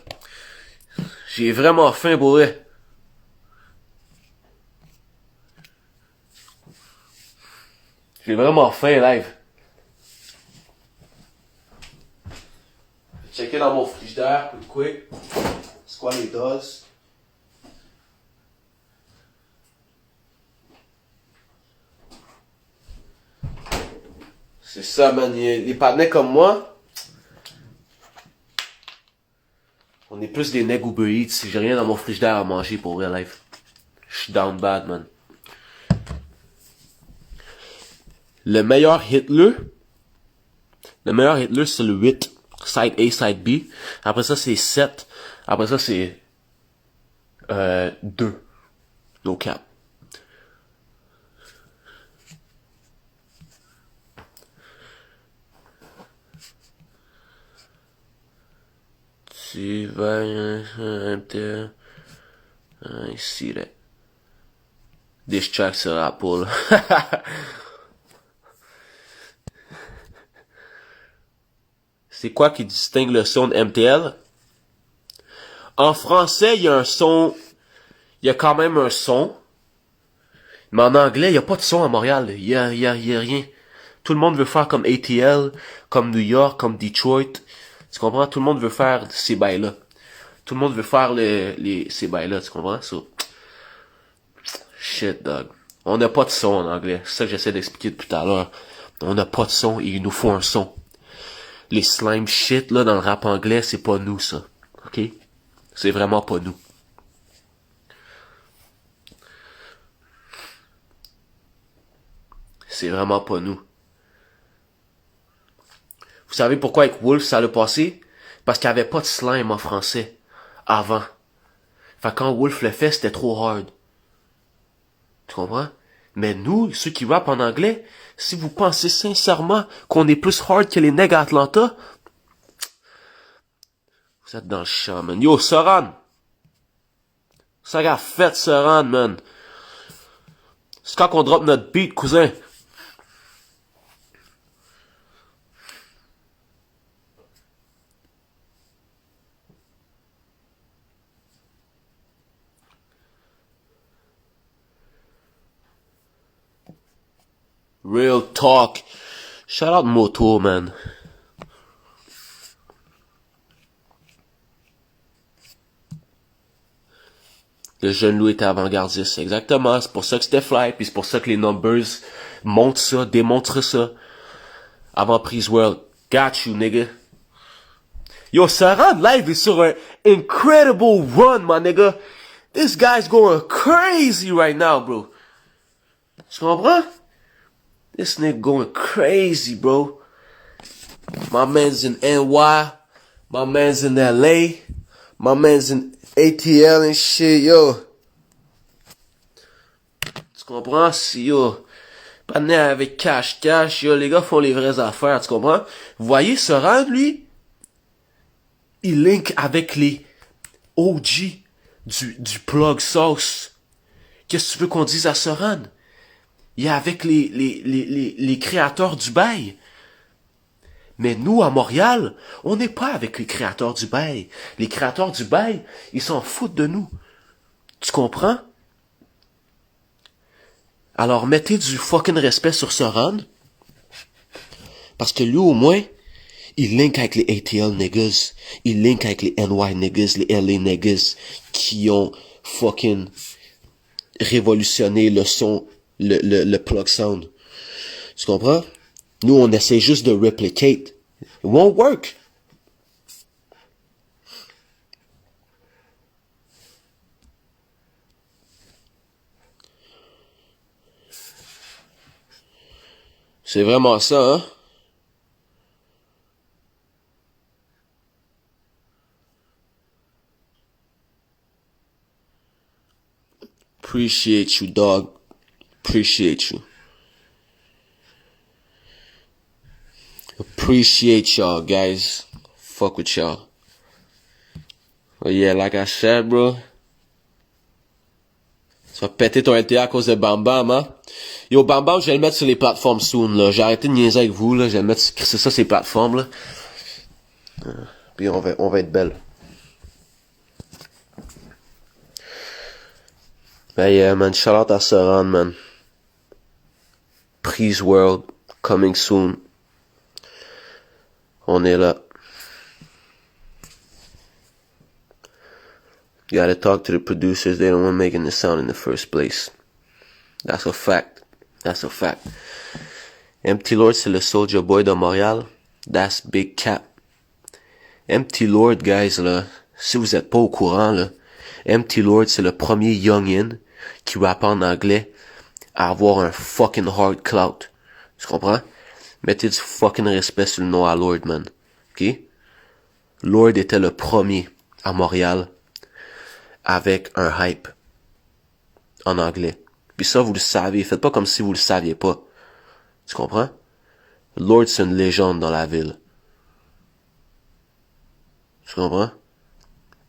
J'ai vraiment faim, pour vrai. J'ai vraiment faim, live. Checker dans mon frigidaire, quick. C'est quoi les doses? C'est ça, man. Les panais comme moi, on est plus des nègres Uber Eats. Si j'ai rien dans mon frigidaire à manger pour vrai, live. Je suis down bad, man. Le meilleur Hitler, Le meilleur Hitler, c'est le 8. Side A, side B. Après ça, c'est 7. Après ça, c'est 2. No cap. Tu vas ici, là. This track sur Apple. C'est quoi qui distingue le son de MTL? En français, il y a un son... Il y a quand même un son. Mais en anglais, il y a pas de son à Montréal. Il y a rien. Tout le monde veut faire comme ATL, comme New York, comme Detroit. Tu comprends? Tout le monde veut faire ces bails-là. Tout le monde veut faire ces bails-là, tu comprends? So, shit, dog. On n'a pas de son en anglais. C'est ça que j'essaie d'expliquer depuis tout à l'heure. On n'a pas de son et il nous faut un son. Les slime shit, là, dans le rap anglais, c'est pas nous, ça. OK? C'est vraiment pas nous. C'est vraiment pas nous. Vous savez pourquoi avec Wolf, ça l'a passé? Parce qu'il n'y avait pas de slime en français. Avant. Fait quand Wolf le fait, c'était trop hard. Tu comprends? Mais nous, ceux qui rappent en anglais, si vous pensez sincèrement qu'on est plus hard que les nègres à Atlanta, vous êtes dans le champ, man. Yo, Soran! Ça qu'a fait, Soran, man. C'est quand qu'on drop notre beat, cousin. Real talk. Shout out Moto, man. Le jeune Loup était avant-gardiste, exactement. C'est pour ça que c'était fly, puis c'est pour ça que les numbers montrent ça, démontrent ça. Avant Prise World. Got you, nigga. Yo, Saran live est sur un incredible run, my nigga. This guy's going crazy right now, bro. Tu comprends? This nigga going crazy, bro. My man's in NY. My man's in LA. My man's in ATL and shit, yo. Tu comprends? Si, yo. Pas né avec cash, yo. Les gars font les vraies affaires, tu comprends? Vous voyez, Soran, lui, il link avec les OG du plug sauce. Qu'est-ce que tu veux qu'on dise à Soran? Il est avec les créateurs du bail. Mais nous, à Montréal, on n'est pas avec les créateurs du bail. Les créateurs du bail, ils s'en foutent de nous. Tu comprends? Alors, mettez du fucking respect sur Soran. Parce que lui, au moins, il link avec les ATL niggas. Il link avec les NY niggas, les LA niggas, qui ont fucking révolutionné le son, le plug sound. Tu comprends? Nous, on essaie juste de replicate. It won't work. C'est vraiment ça, hein? Appreciate you, dog. Appreciate you. Appreciate y'all, guys. Fuck with y'all. But yeah, like I said, bro. Tu vas péter ton LTA à cause de Bam Bam, hein? Yo, Bam Bam, je vais le mettre sur les plateformes soon, là. J'ai arrêté de niaiser avec vous, là. Je vais le mettre sur ça, ces plateformes, là. Puis on va être belle. Ben yeah, man. Shout out à Soran, man. Prise World. Coming soon. On est là. You gotta talk to the producers. They don't want making the sound in the first place. That's a fact. That's a fact. Empty Lord, c'est le Soulja Boy de Montréal. That's big cap. Empty Lord, guys, là. Si vous êtes pas au courant, là. Empty Lord, c'est le premier youngin qui rappe en anglais à avoir un fucking hard clout. Tu comprends? Mettez du fucking respect sur le nom à Lord, man. OK? Lord était le premier à Montréal avec un hype en anglais. Puis ça, vous le savez. Faites pas comme si vous le saviez pas. Tu comprends? Lord, c'est une légende dans la ville. Tu comprends?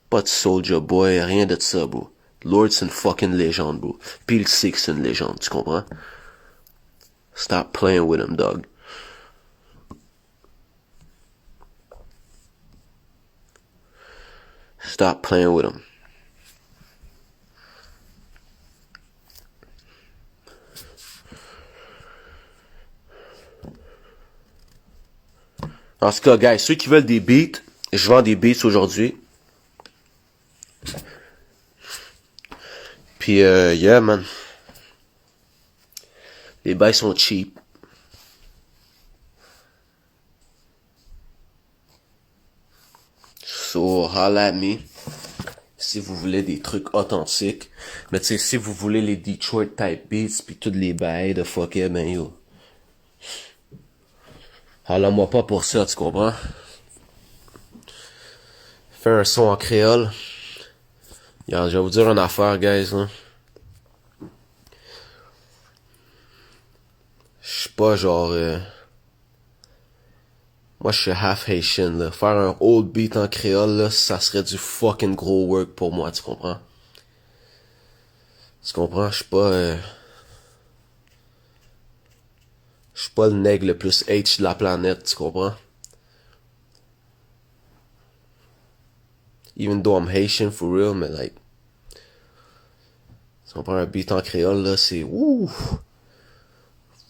Pas de Soulja Boy, rien de ça, bro. Lord, c'est une fucking légende, bro. Puis il sait que c'est une légende, tu comprends? Stop playing with him, dog. Stop playing with him. En tout cas, guys, ceux qui veulent des beats, je vends des beats aujourd'hui. Puis, yeah, man. Les bails sont cheap. So, holla at me. Si vous voulez des trucs authentiques. Mais tu sais, si vous voulez les Detroit type beats, puis toutes les bails de fucker, ben yo. Holla-moi pas pour ça, tu comprends? Fais un son en créole. Regarde, je vais vous dire une affaire, guys, là. Je suis pas genre... Moi, je suis half Haitian, là. Faire un old beat en créole, là, ça serait du fucking gros work pour moi, tu comprends? Tu comprends? Je suis pas... Je suis pas le nègre le plus H de la planète, tu comprends? Even though I'm Haitian for real, mais like... Si on prend un beat en créole, là, c'est... Ouh!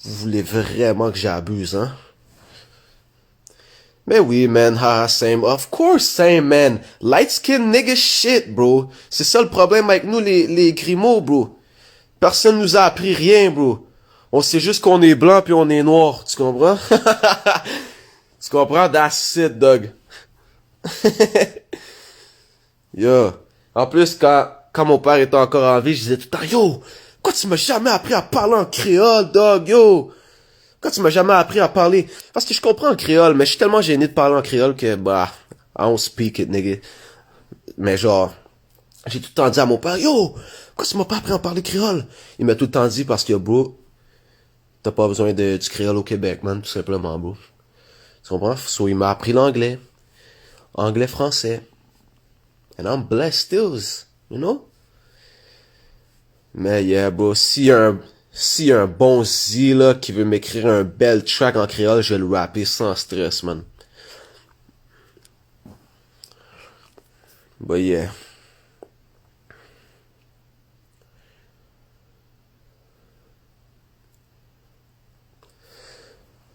Vous voulez vraiment que j'abuse, hein? Mais oui, man, haha, same. Of course, same, man. Light skin nigga shit, bro. C'est ça le problème avec nous, les Grimaud, bro. Personne nous a appris rien, bro. On sait juste qu'on est blanc puis on est noir, tu comprends? Tu comprends? That's it, dog. Yo. En plus, quand mon père était encore en vie, je disais tout le temps, yo, pourquoi tu m'as jamais appris à parler en créole, dog, yo? Pourquoi tu m'as jamais appris à parler? Parce que je comprends le créole, mais je suis tellement gêné de parler en créole que, bah, I don't speak it, nigga. Mais genre, j'ai tout le temps dit à mon père, yo, pourquoi tu m'as pas appris à parler créole? Il m'a tout le temps dit parce que, bro, t'as pas besoin du créole au Québec, man, tout simplement, bro. Tu comprends? So, il m'a appris l'anglais. Anglais, français. And I'm blessed still, you know? Mais yeah, bro, s'il y a un bon Z, là, qui veut m'écrire un bel track en créole, je vais le rapper sans stress, man. But yeah.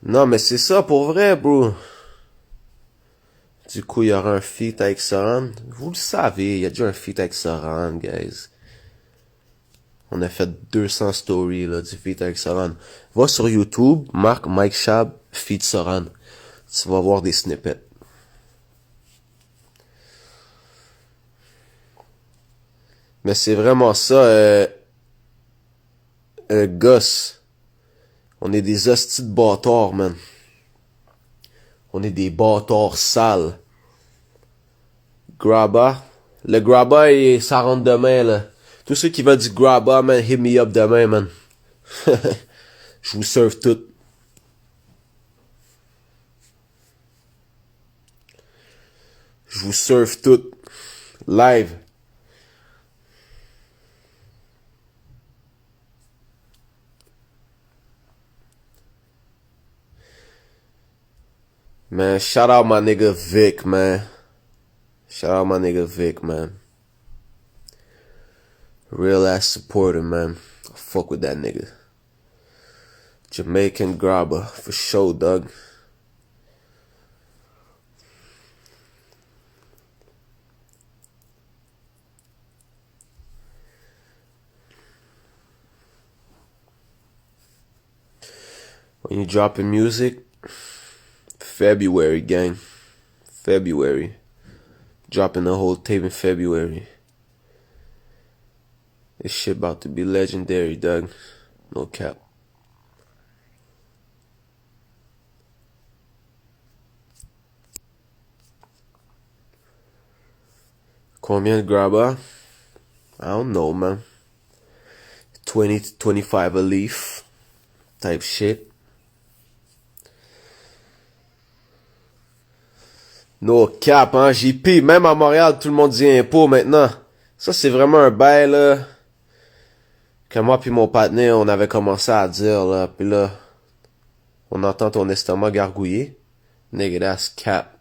Non, mais c'est ça pour vrai, bro. Du coup, il y aura un feat avec Soran. Vous le savez, il y a déjà un feat avec Soran, guys. On a fait 200 stories, là, du feat avec Soran. Va sur YouTube, marque Mike Shab, feat Soran. Tu vas voir des snippets. Mais c'est vraiment ça, gosse. On est des hosties de bâtards, man. On est des bâtards sales. Grabba. Le grabba, ça rentre demain, là. Tous ceux qui veulent du grabba, man, hit me up demain, man. Je vous serve tout. Je vous serve tout. Live. Man, shout out my nigga Vic, man. Shout out my nigga Vic, man. Real ass supporter, man. I fuck with that nigga. Jamaican grabber, for sure, dog. When you dropping music, February, gang. February. Dropping the whole tape in February. This shit about to be legendary, dog. No cap. Combien de grabba? I don't know, man. 20 to 25 a leaf. Type shit. No cap, hein, JP. Même à Montréal, tout le monde dit impôt maintenant. Ça, c'est vraiment un bail, là. Que moi puis mon partenaire, on avait commencé à dire, là. Puis là, on entend ton estomac gargouiller. Nigga, that's cap.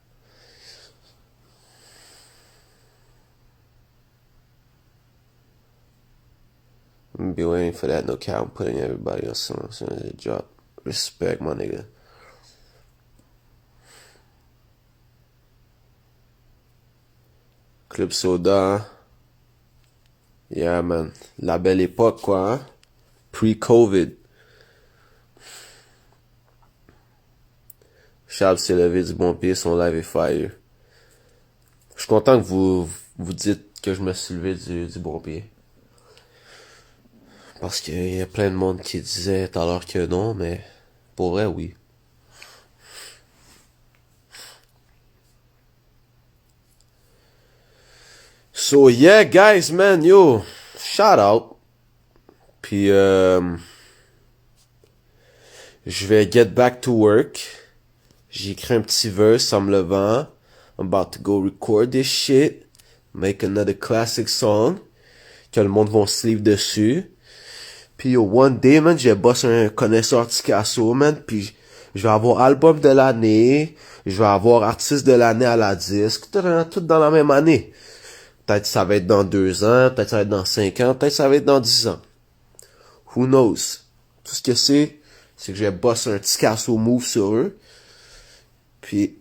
I'm be waiting for that, no cap. I'm putting everybody else on as soon as it drop. Respect, my nigga. Club Soda. Yeah, man. La belle époque, quoi, hein? Pre-COVID. Charles s'est levé du bon pied, son live est fire. Je suis content que vous dites que je me suis levé du bon pied. Parce qu'il y a plein de monde qui disait tout à l'heure que non, mais pour vrai, oui. So yeah, guys, man, yo, shout out. Puis je vais get back to work. J'ai écrit un petit verse en me levant. I'm about to go record this shit. Make another classic song. Que le monde va sleep dessus. Puis yo, one day, man, j'ai bossé un connaisseur Ticasso, man. Puis je vais avoir album de l'année. Je vais avoir artiste de l'année à la disque. Tout dans la même année. Peut-être ça va être dans 2 ans. Peut-être ça va être dans 5 ans. Peut-être ça va être dans 10 ans. Who knows? Tout ce que c'est que je vais bosser un Ticasso move sur eux. Puis,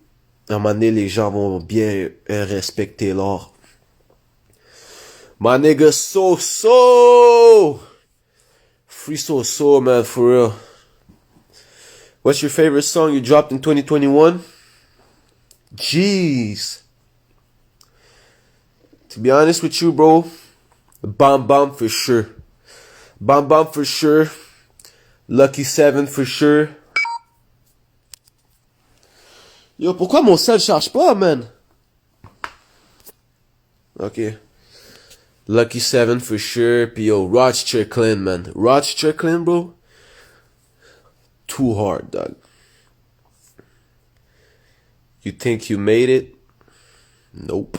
à un moment donné, les gens vont bien respecter l'art. My nigga So. Free So, man, for real. What's your favorite song you dropped in 2021? Jeez. To be honest with you, bro, Bam for sure. Bam for sure. Lucky 7 for sure. Yo, pourquoi mon cell charge pas, man? Ok. Lucky 7 for sure. Puis yo, Rochester Clan, man. Rochester Clan, bro. Too hard, dog. You think you made it? Nope.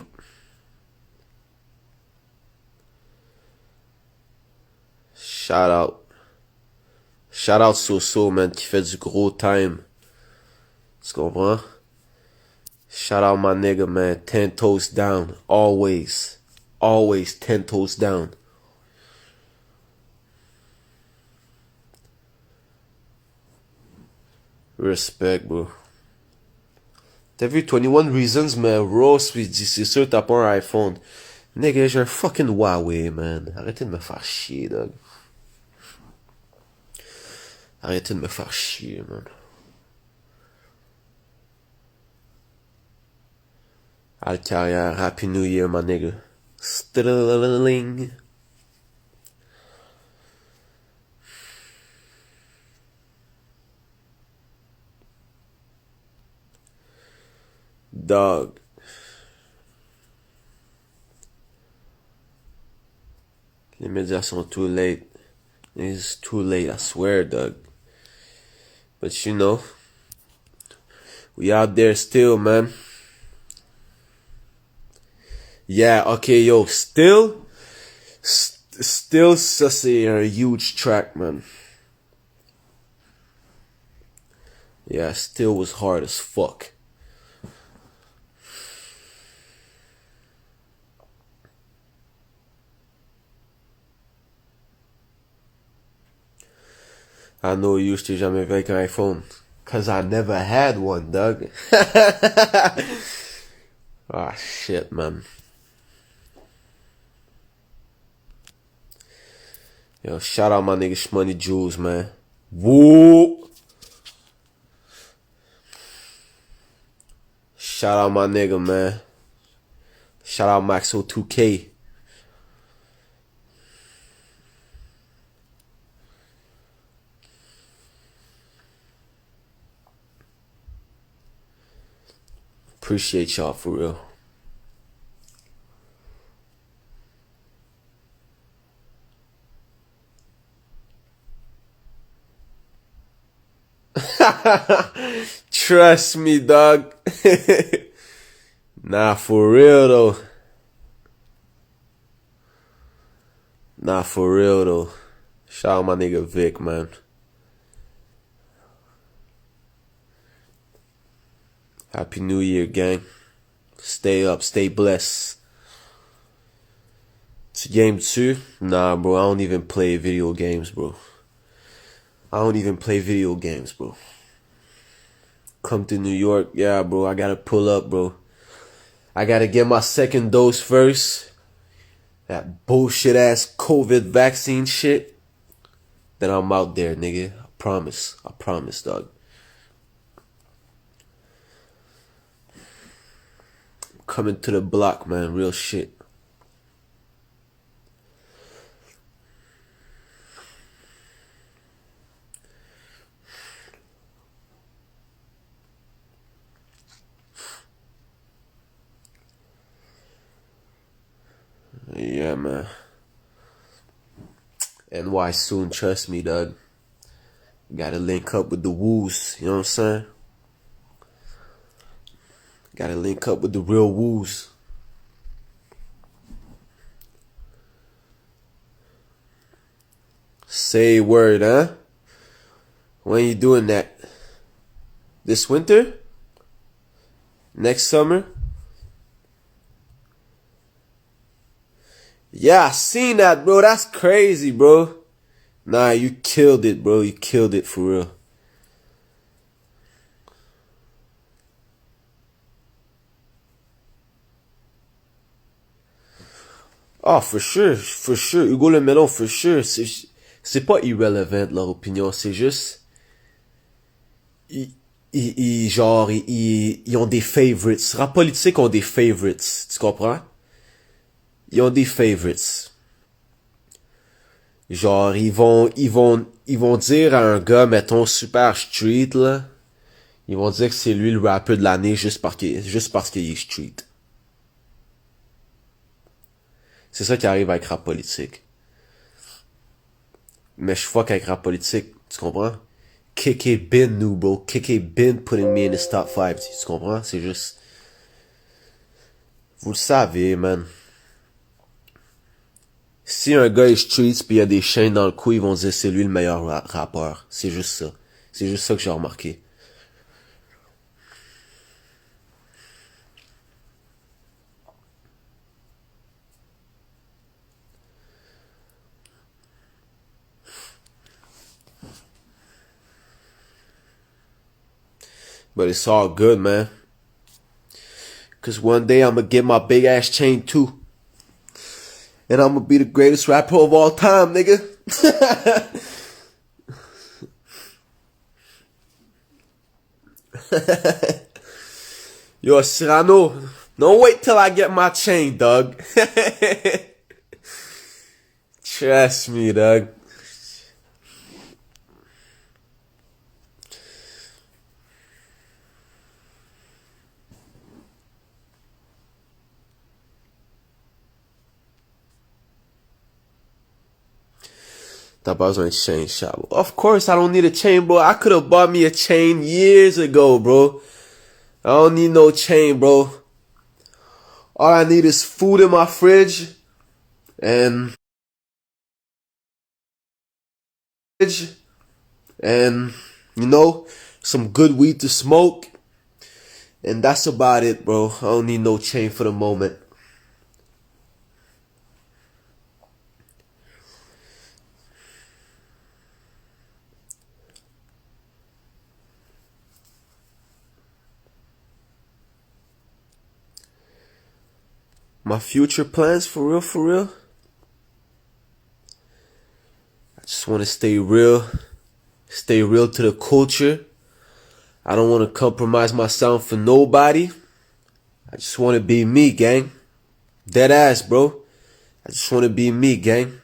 Shout out. Shout out So, man, qui fait du gros time. Tu comprends? Shout out my nigga, man. 10 toes down. Always. Always 10 toes down. Respect, bro. T'as vu 21 Reasons, mais Ross, il dit, c'est sûr t'as pas un iPhone. Nigga, j'ai un fucking Huawei, man. Arrêtez de me faire chier, dog. Arrêtez de me faire chier, man. Al carrière, Happy New Year, my nigga. Strilling. Dog. Les médias sont too late. It's too late, I swear, dog. But you know, we out there still, man. Yeah, okay, yo, still, ça c'est un huge track, man. Yeah, still was hard as fuck. I know you used to jamais vu avec un iPhone. Cause I never had one, dog. Ah, shit, man. Yo, shout out my nigga Shmoney Jules, man. Woo! Shout out my nigga, man. Shout out Maxo 2K. Appreciate y'all for real. Trust me, dog. Nah, for real though. Nah, for real though. Shout out my nigga Vic, man. Happy New Year, gang. Stay up, stay blessed. Tu game dessus? Nah, bro, I don't even play video games, bro. I don't even play video games, bro. Come to New York, yeah, bro, I gotta pull up, bro. I gotta get my second dose first. That bullshit ass COVID vaccine shit. Then I'm out there, nigga. I promise, dog. Coming to the block, man, real shit. Yeah, man. NY soon, trust me, dog. Gotta link up with the woos, you know what I'm saying? Gotta link up with the real woos. Say word, huh? When you doing that? This winter? Next summer? Yeah, I seen that, bro. That's crazy, bro. Nah, you killed it, bro. You killed it for real. Ah, for sure, Hugo Le Melon, for sure. C'est pas irrelevant leur opinion, c'est juste. Ils ont des favorites. Rap politique ont des favorites. Tu comprends? Ils ont des favorites. Genre, ils vont dire à un gars, mettons, super street, là. Ils vont dire que c'est lui le rappeur de l'année juste parce qu'il est street. C'est ça qui arrive avec rap politique. Mais je fuck avec rap politique, tu comprends? KK been new, bro. KK been putting me in his top 5, tu comprends? C'est juste... Vous le savez, man. Si un gars est street pis il y a des chaînes dans le cou, ils vont dire c'est lui le meilleur rappeur. C'est juste ça. C'est juste ça que j'ai remarqué. But it's all good, man. Cause one day I'm gonna get my big ass chain too. And I'm gonna be the greatest rapper of all time, nigga. Yo, Cyrano, don't wait till I get my chain, dog. Trust me, dog. T'as pas besoin de chain, Shabo. Of course I don't need a chain, bro. I could have bought me a chain years ago, bro. I don't need no chain, bro. All I need is food in my fridge and you know, some good weed to smoke. And that's about it, bro. I don't need no chain for the moment. My future plans, for real, I just want to stay real to the culture. I don't want to compromise my sound for nobody. I just want to be me, gang. Dead ass, bro. I just want to be me, gang.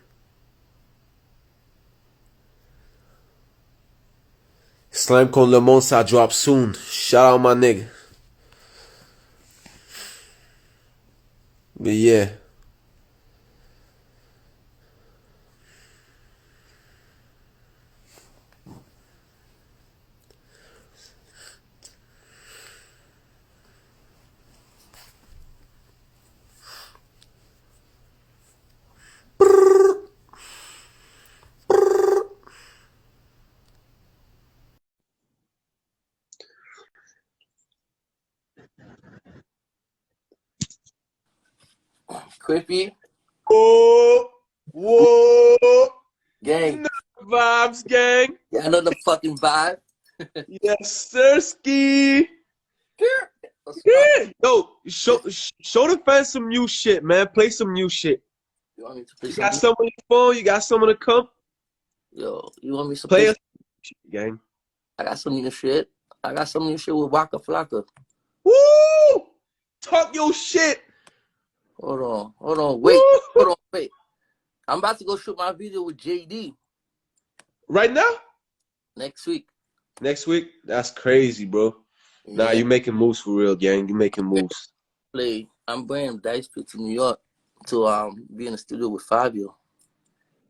Slime contre le monde, ça drop soon. Shout out my nigga. But yeah. Quippy, Whoa, whoa, gang. vibes, gang. Yeah, I know the fucking vibe. Yes, sir, ski. What's up? Yeah. Yo, show the fans some new shit, man. Play some new shit. You want me to play You got some? some on your phone? You got some on the come? Yo, you want me to Play play? us, gang. I got some new shit. I got some new shit with Waka Flocka. Woo! Talk your shit. Hold on, Woo! wait. I'm about to go shoot my video with JD Right now? next week. Next week? That's crazy, bro. Nah, Yeah, you making moves for real, gang. You making moves. I'm bringing Dice Pit to New York to be in the studio with Fabio.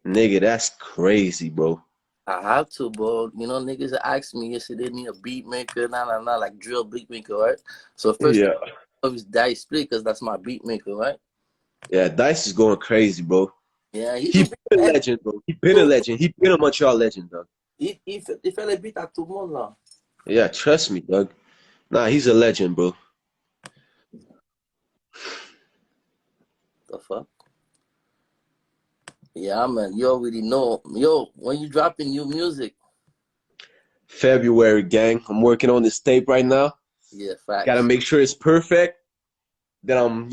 Nigga, that's crazy, bro. I have to, bro. You know, niggas asked me yesterday, they need a beat maker, like drill beat maker, right? So first, Yeah. it's Dice Split because that's my beat maker, right? Yeah, Dice is going crazy, bro. Yeah, He been a legend, bro. He been a legend. He been a Montreal legend, dog. il fait les beats à tout le monde, là. Yeah, trust me, dog. Nah, he's a legend, bro. The fuck? Yeah, man. You already know. Yo, when you dropping new music? February, gang. I'm working on this tape right now. Yeah, facts. Gotta make sure it's perfect. Then I'm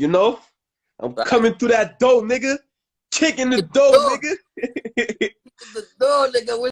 Facts. coming through that door, nigga. Kicking the door, nigga. The door, nigga.